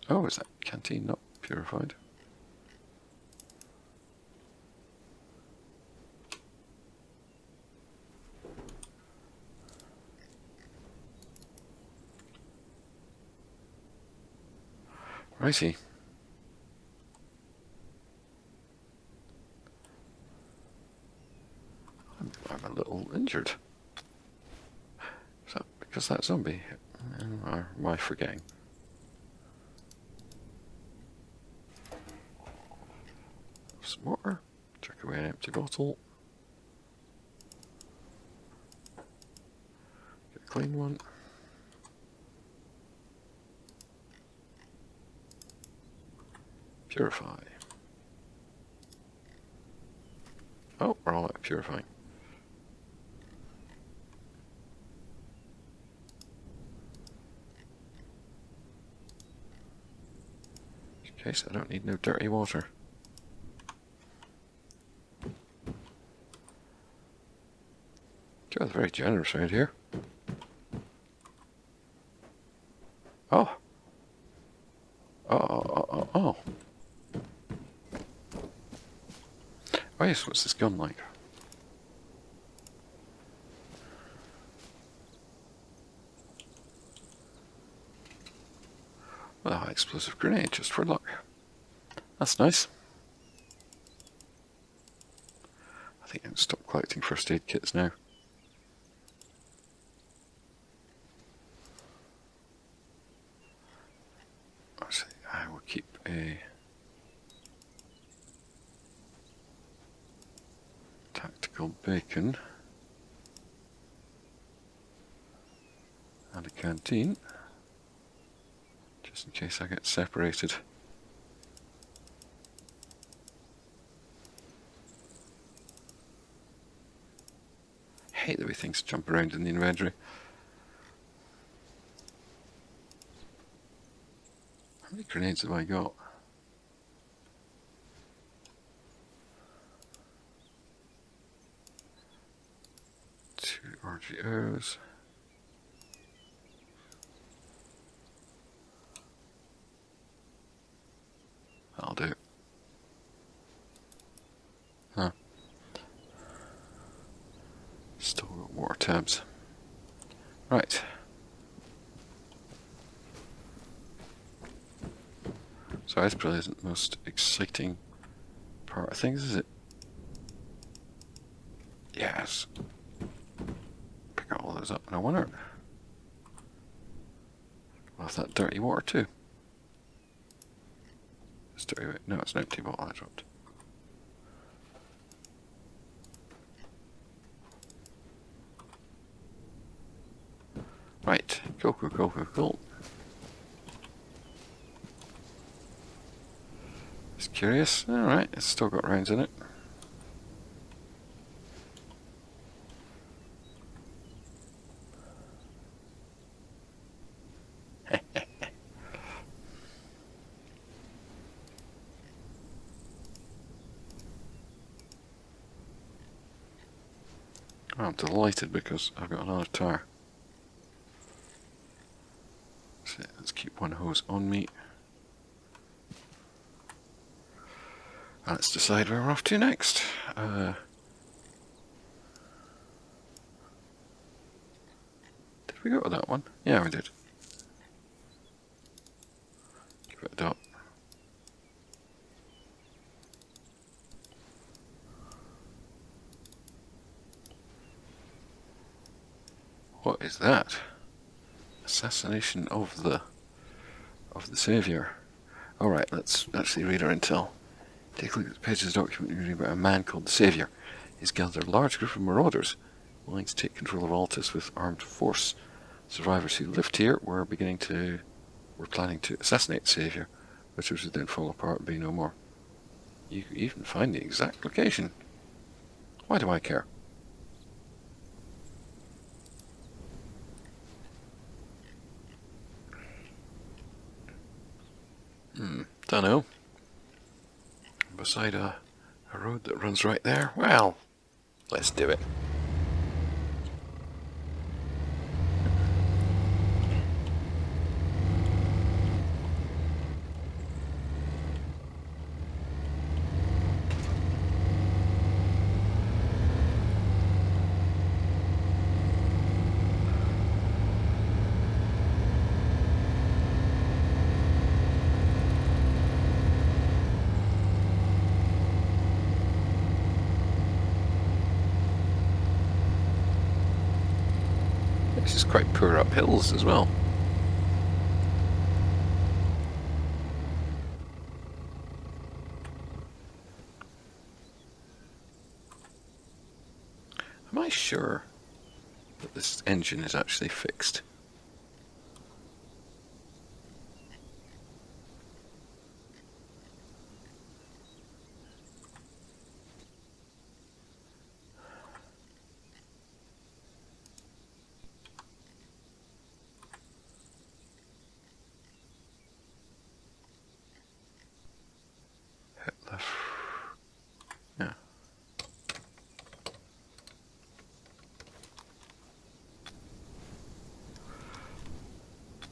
Oh, is that canteen not purified? Righty. I'm a little injured. Is that because that zombie? Or am I forgetting? Some water. Check away an empty bottle. Get a clean one. Purify. Oh, we're all out of purifying. In case I don't need no dirty water. God, very generous around here. Oh. Oh. Oh yes, what's this gun like? Well, a high explosive grenade, just for luck. That's nice. I think I can stop collecting first aid kits now. I will keep a tactical bacon and a canteen, just in case I get separated hate the way things jump around in the inventory. How many grenades have I got? 2 RGOs. That'll do. Huh. Still got water tabs. Right. So this probably isn't the most exciting part of things, is it? Yes. Pick all those up, and I wonder. Well, that dirty water too. It's dirty. No, it's an empty bottle I dropped. Right, cool. Just curious. Alright, it's still got rounds in it. I'm delighted because I've got another tire. So let's keep one hose on me. And let's decide where we're off to next. Did we go to that one? Yeah, we did. Give it a dot. What is that? Assassination of the Saviour. Alright, let's actually read our intel. Take a look at the pages of the document reading about a man called the Saviour. He's gathered a large group of marauders willing to take control of Altus with armed force. Survivors who lived here were planning to assassinate the Saviour, which would then fall apart and be no more. You can even find the exact location. Why do I care? Don't know. Beside a road that runs right there? Well, let's do it. This is quite poor up hills as well. Am I sure that this engine is actually fixed? Hit left. Yeah.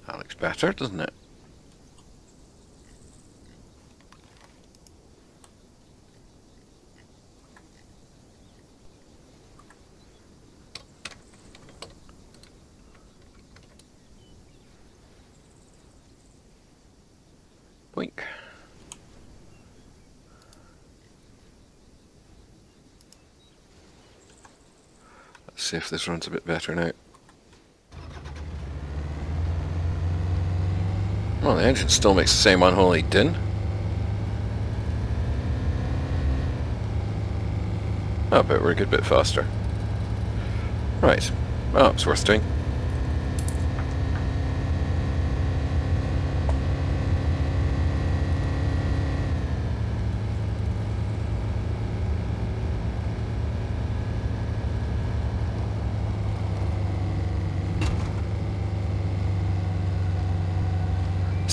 That looks better, doesn't it? Boink. Let's see if this runs a bit better now. Well, the engine still makes the same unholy din. Oh, but we're a good bit faster. Right. Well, it's worth doing.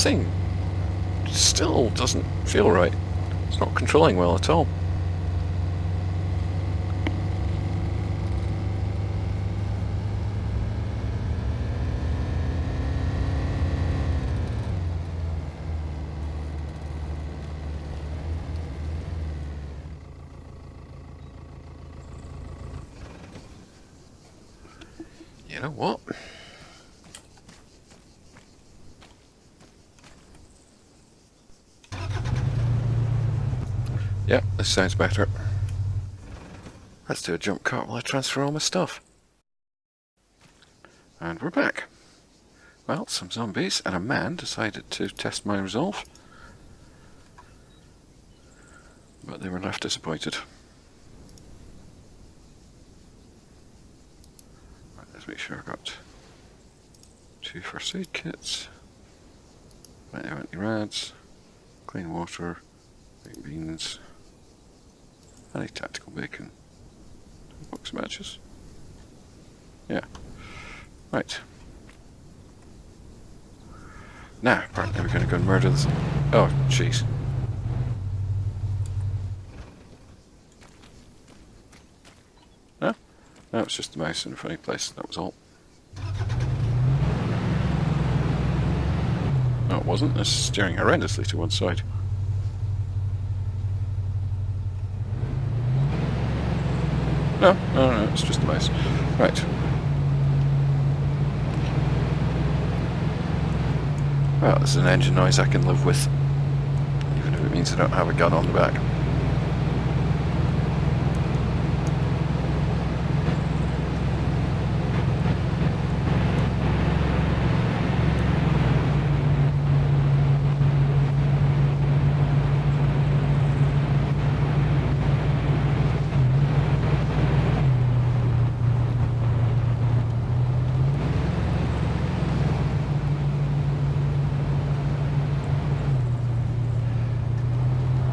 thing still doesn't feel right. It's not controlling well at all. You know what? Yep, this sounds better. Let's do a jump cut while I transfer all my stuff. And we're back. Well, some zombies and a man decided to test my resolve. But they were left disappointed. Right, let's make sure I've got 2 first aid kits, plenty of anti-rads, clean water, baked beans, any tactical bacon, box matches. Yeah. Right. Now, apparently we're going to go and murder this. Oh, jeez. No? No, it's just the mouse in a funny place, that was all. No, it wasn't. It's steering horrendously to one side. No, it's just the mouse. Right. Well, this is an engine noise I can live with, even if it means I don't have a gun on the back.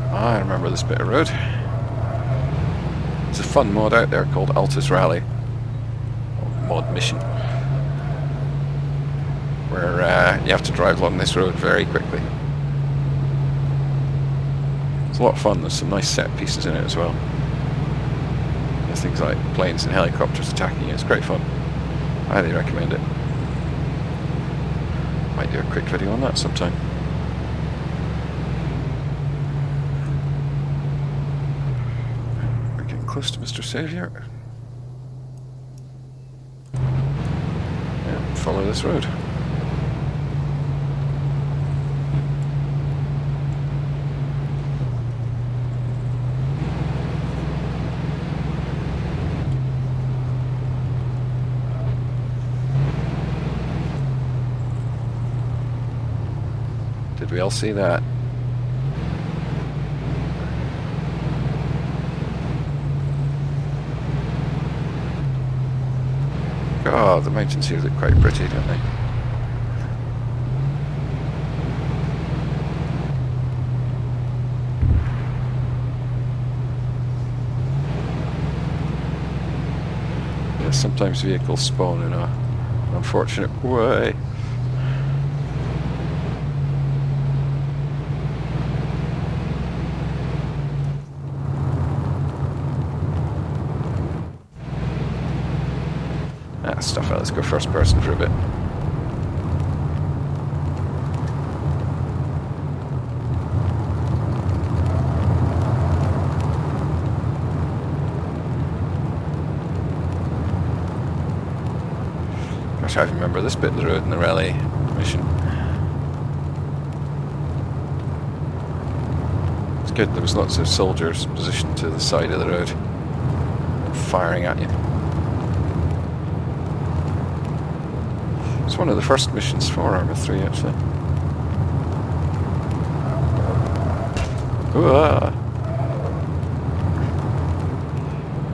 I remember this bit of road. There's a fun mod out there called Altus Rally, or mod mission, where you have to drive along this road very quickly. It's a lot of fun. There's some nice set pieces in it as well. There's things like planes and helicopters attacking you. It's great fun. I highly recommend it. Might do a quick video on that sometime. Close to Mr. Saviour. Yeah, follow this road. Did we all see that? Oh, the mountains here look quite pretty, don't they? Yeah, sometimes vehicles spawn in an unfortunate way. Stuff out. Let's go first person for a bit. Gosh, I remember this bit of the road in the rally mission. It's good. There was lots of soldiers positioned to the side of the road, firing at you. It's one of the first missions for ArmA 3, actually. Ooh,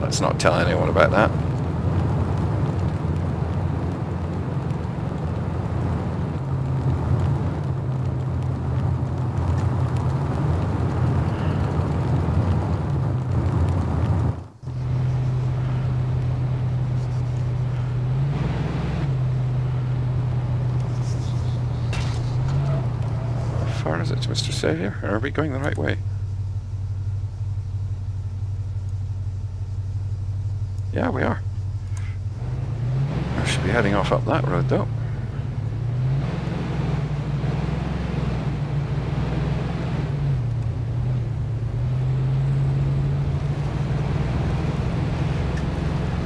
let's not tell anyone about that. far is it to Mr. Saviour? Are we going the right way? Yeah, we are. I should be heading off up that road though.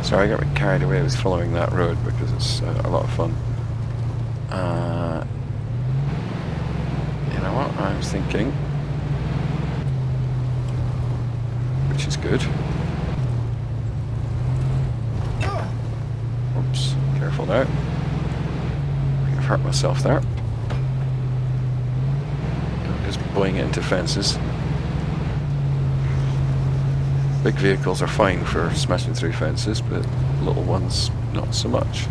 Sorry, I got me carried away with following that road because it's a lot of fun. You know what? I'm thinking, which is good. Oops, careful now. I could have hurt myself there. I'm just blowing it into fences. Big vehicles are fine for smashing through fences, but little ones not so much.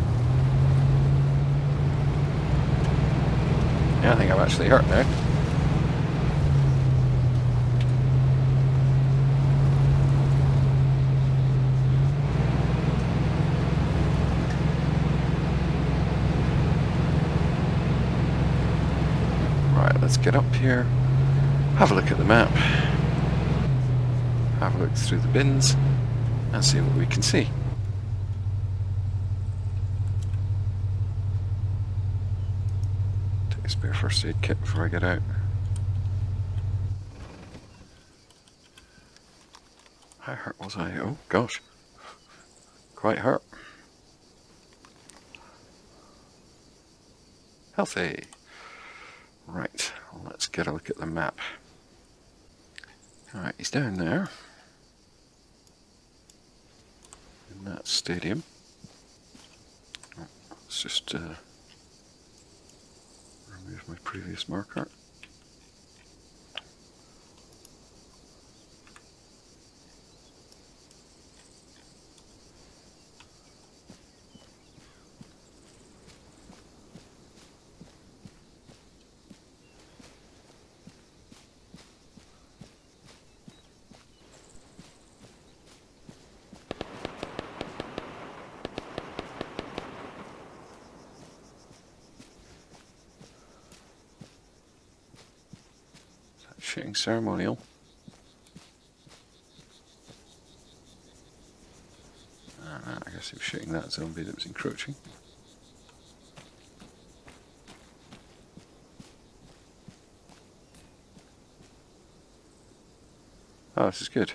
Yeah, I think I'm actually hurt now. Right, let's get up here, have a look at the map, have a look through the bins, and see what we can see. Take a spare first aid kit before I get out. How hurt was I? Oh gosh, quite hurt. Healthy. Right, let's get a look at the map. Alright, he's down there in that stadium. Let's just remove my previous marker. Shooting ceremonial. I guess he was shooting that zombie that was encroaching. Oh, this is good.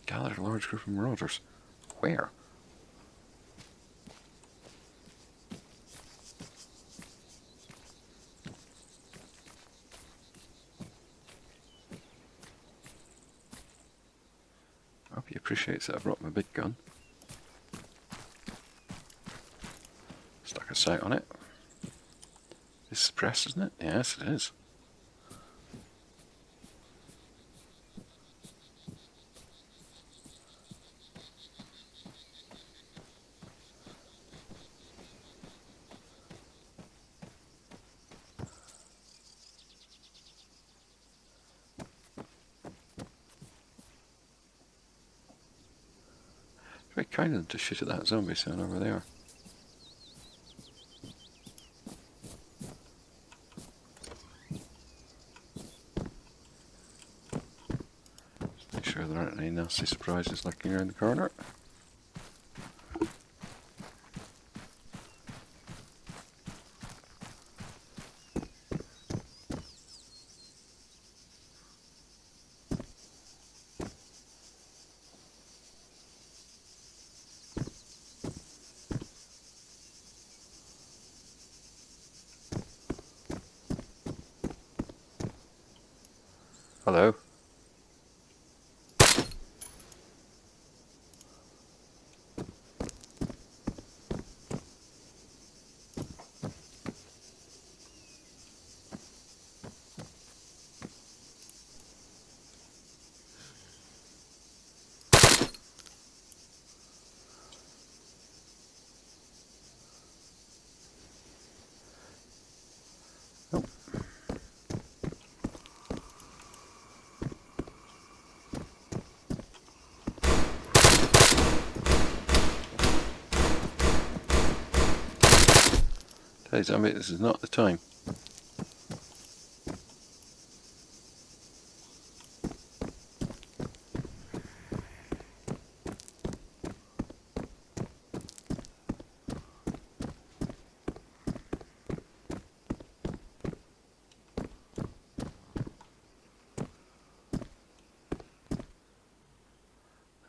Gathered a large group of marauders. Where? I hope he appreciates that I brought my big gun. Stuck a sight on it. It's suppressed, isn't it? Yes, it is. Very kind of them to shoot at that zombie sound over there. Just make sure there aren't any nasty surprises lurking around the corner. Hello. Hey zombie, this is not the time.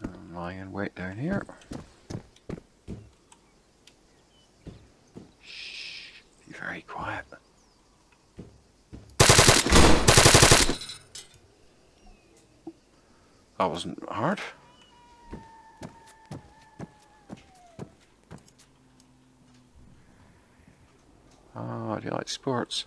I'm lying in wait down here. Shh, be very quiet. That wasn't hard. Oh, do you like sports?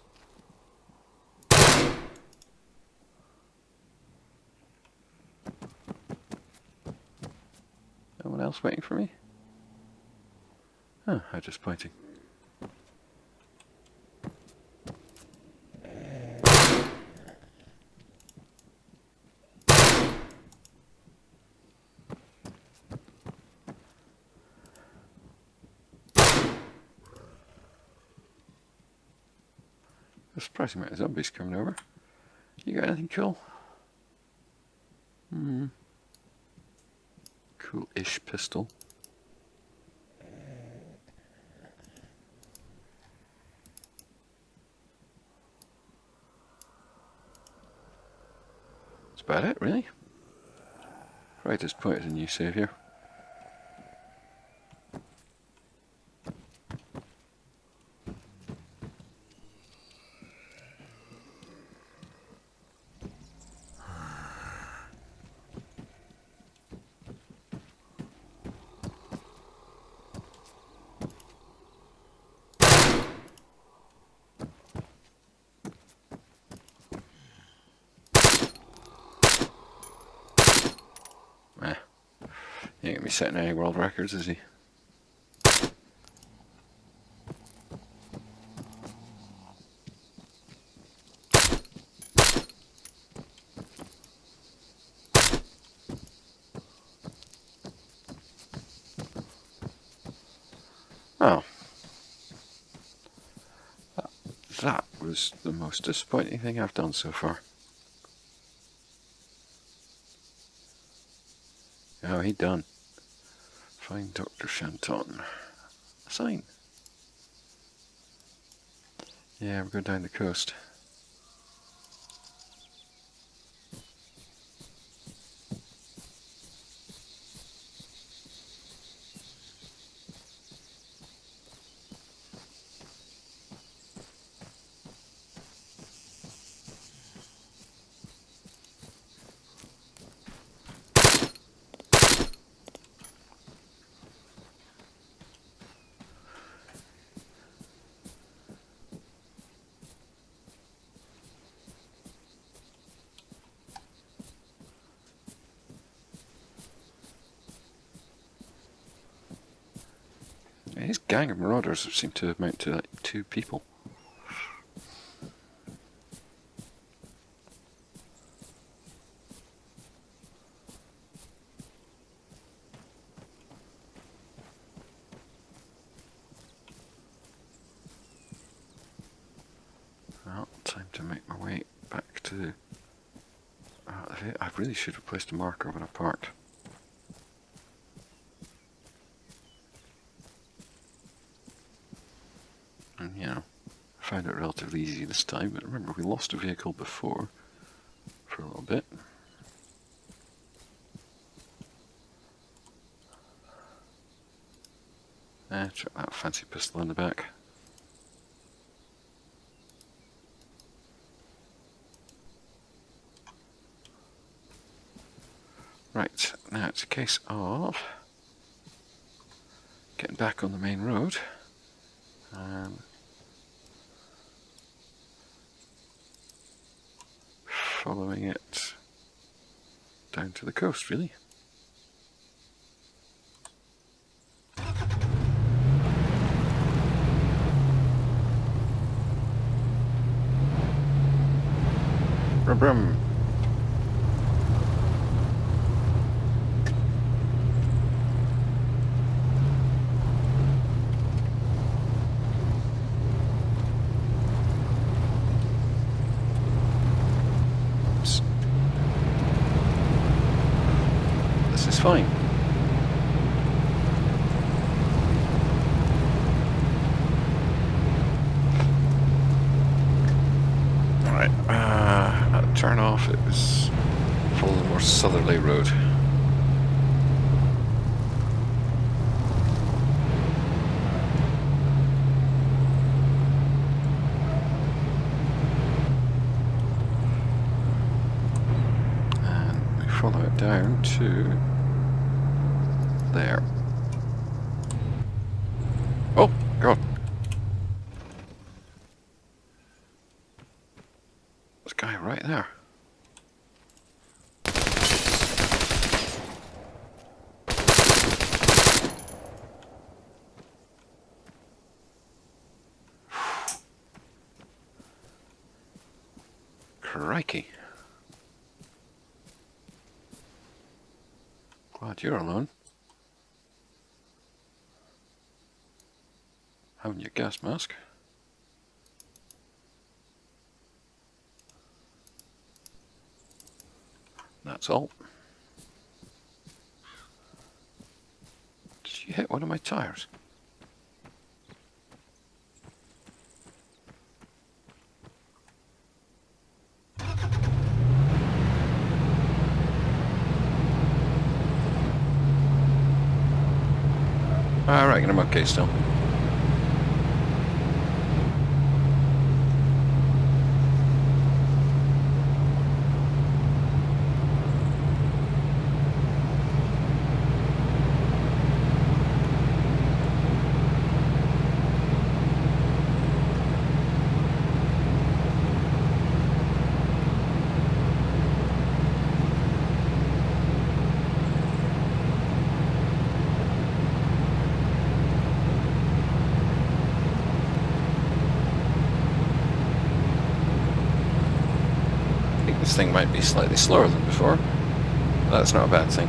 No one else waiting for me? Oh, how disappointing. A surprising amount of zombies coming over. You got anything cool? Cool-ish pistol. That's about it, really. Very disappointed in you, Saviour. He ain't gonna be setting any world records, is he? Oh. That was the most disappointing thing I've done so far. Oh, he done. Find Dr. Shanton. A sign. Yeah, we're going down the coast. His gang of marauders seem to amount to like 2 people. Well, time to make my way back to... I really should have placed a marker when I parked. And you know, I found it relatively easy this time, but remember we lost a vehicle before for a little bit. Check that fancy pistol in the back. Right, now it's a case of getting back on the main road and following it down to the coast, really. Brum brum. fine. Alright, at turn off it was follow the more southerly road. And we follow it down to there. Oh, God. There's a guy right there. Crikey. Glad you're alone. Having your gas mask. That's all. Did you hit one of my tires? I reckon I'm okay still. This thing might be slightly slower than before. That's not a bad thing.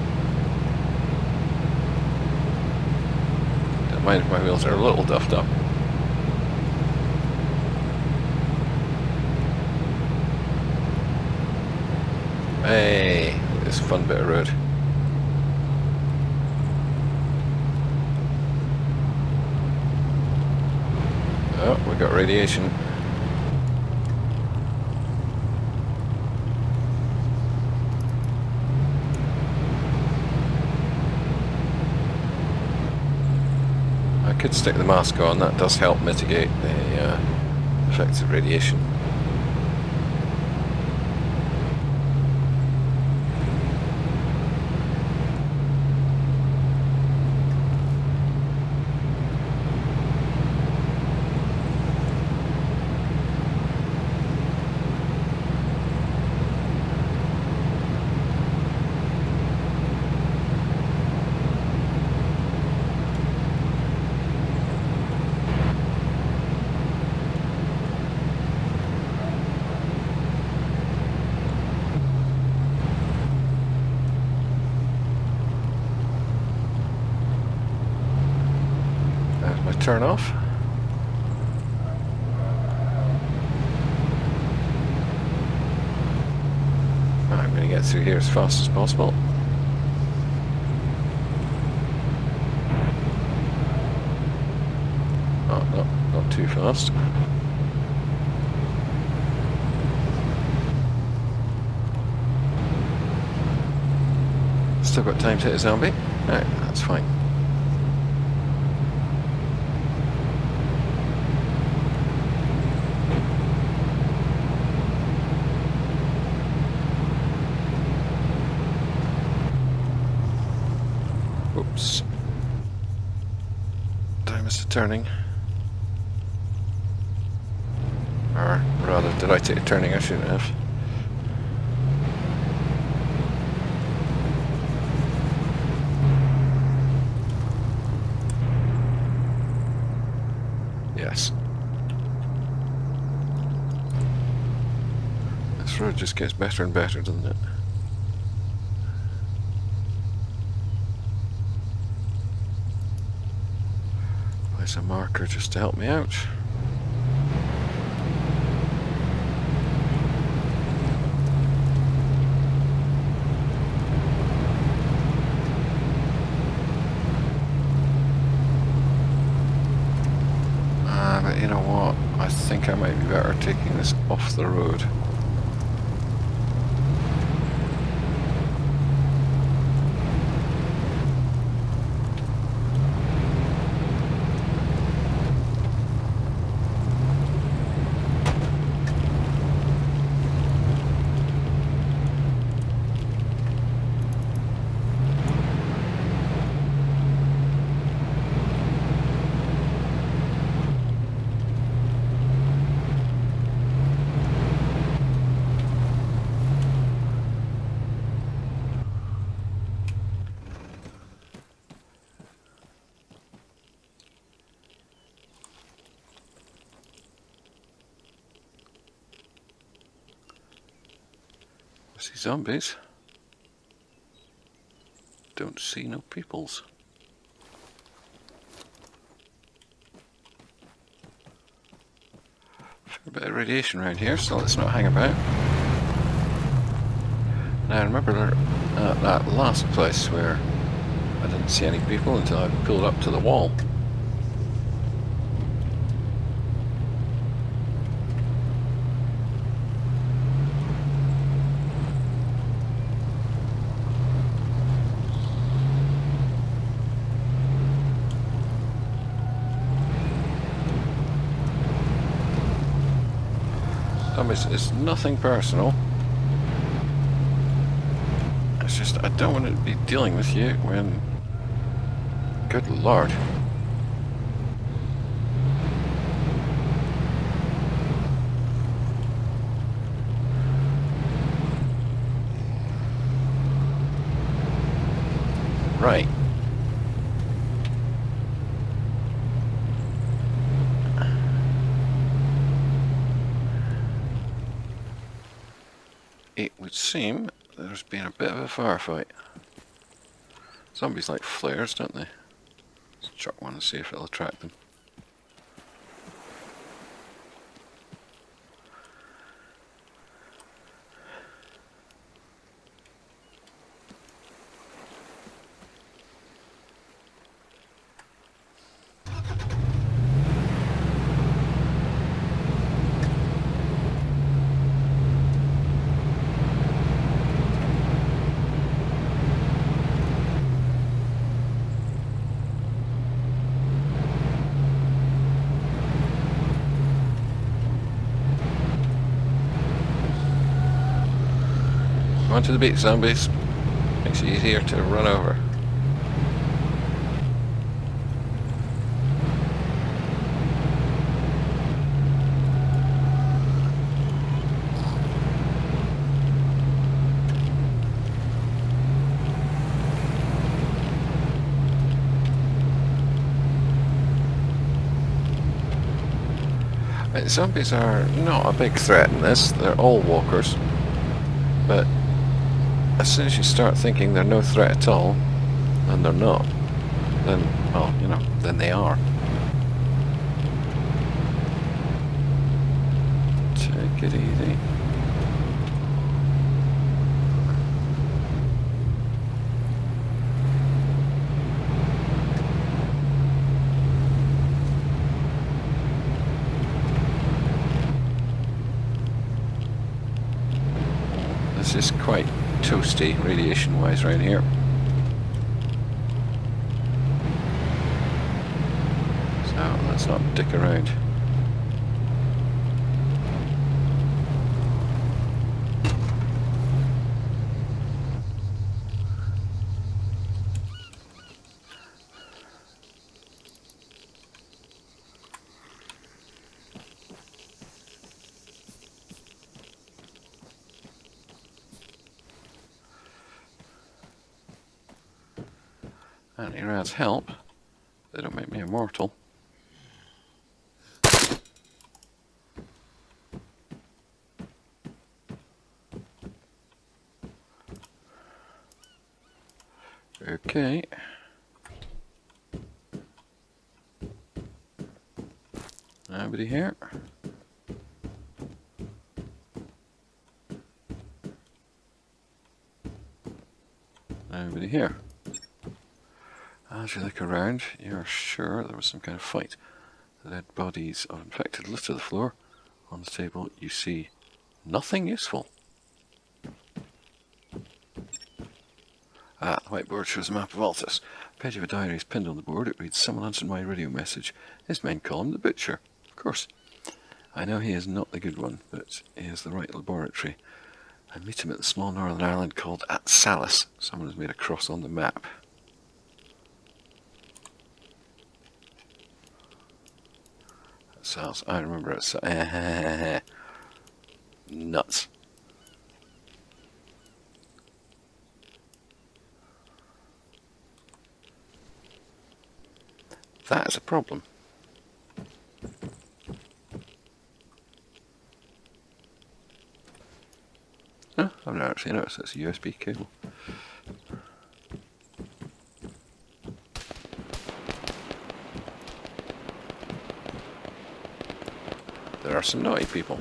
Don't mind if my wheels are a little duffed up. Hey, this fun bit of road. Oh, we got radiation. I could stick the mask on, that does help mitigate the effects of radiation. Turn off. I'm going to get through here as fast as possible. Oh, no, not too fast. Still got time to hit a zombie. Right, that's fine. Oops. Did I miss a turning? Or rather, did I take a turning I shouldn't have? Yes. This road just gets better and better, doesn't it? There's a marker just to help me out. But you know what? I think I might be better taking this off the road. I see zombies. Don't see no peoples. Fair bit of radiation around here, so let's not hang about. Now remember that last place where I didn't see any people until I pulled up to the wall. It's nothing personal. It's just I don't want to be dealing with you when... Good Lord. Right. It would seem there's been a bit of a firefight. Zombies like flares, don't they? Let's chuck one and see if it'll attract them. On to the beach, zombies. Makes it easier to run over. Right, zombies are not a big threat in this. They're all walkers. But as soon as you start thinking they're no threat at all, and they're not, then, well, you know, then they are. Take it easy. This is quite toasty radiation wise right here. So let's not dick around. Anti-rads help. They don't make me immortal. Okay. Nobody here. Nobody here. As you look around, you're sure there was some kind of fight. The dead bodies of infected litter the floor. On the table you see nothing useful. The whiteboard shows a map of Altus. A page of a diary is pinned on the board. It reads, "Someone answered my radio message. His men call him the Butcher." Of course. I know he is not the good one, but he is the right laboratory. I meet him at the small northern island called Atsalis. Someone has made a cross on the map. Atsalis, I remember it. Nuts. That is a problem. Oh, I've never actually noticed it's a USB cable. There are some naughty people.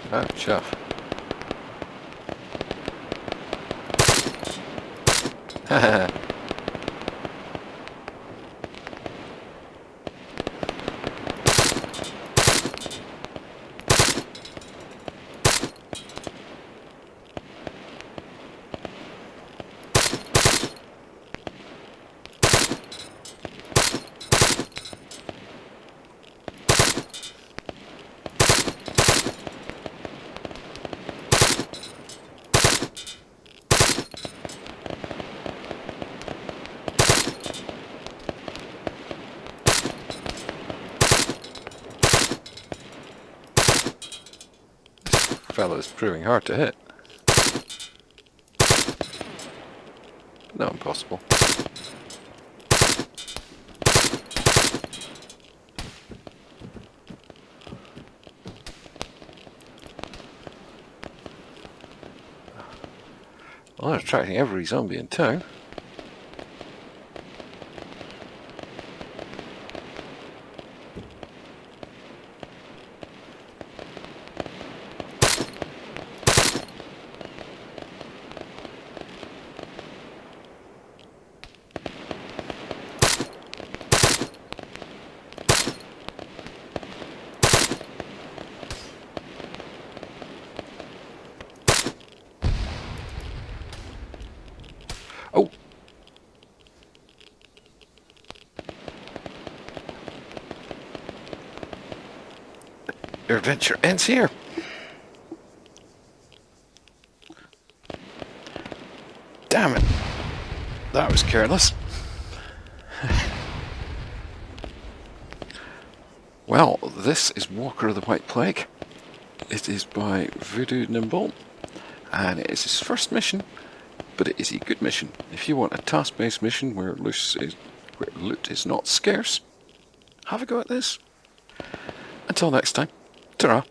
Oh, chuff. Haha. Fellow's proving hard to hit. Not impossible. Well, they're attracting every zombie in town. Oh! Your adventure ends here. Damn it. That was careless. Well, this is Walker of the White Plague. It is by VoodooNimbul, and it is his first mission, but it is a good mission. If you want a task-based mission where loot is not scarce, have a go at this. Until next time, ta-ra.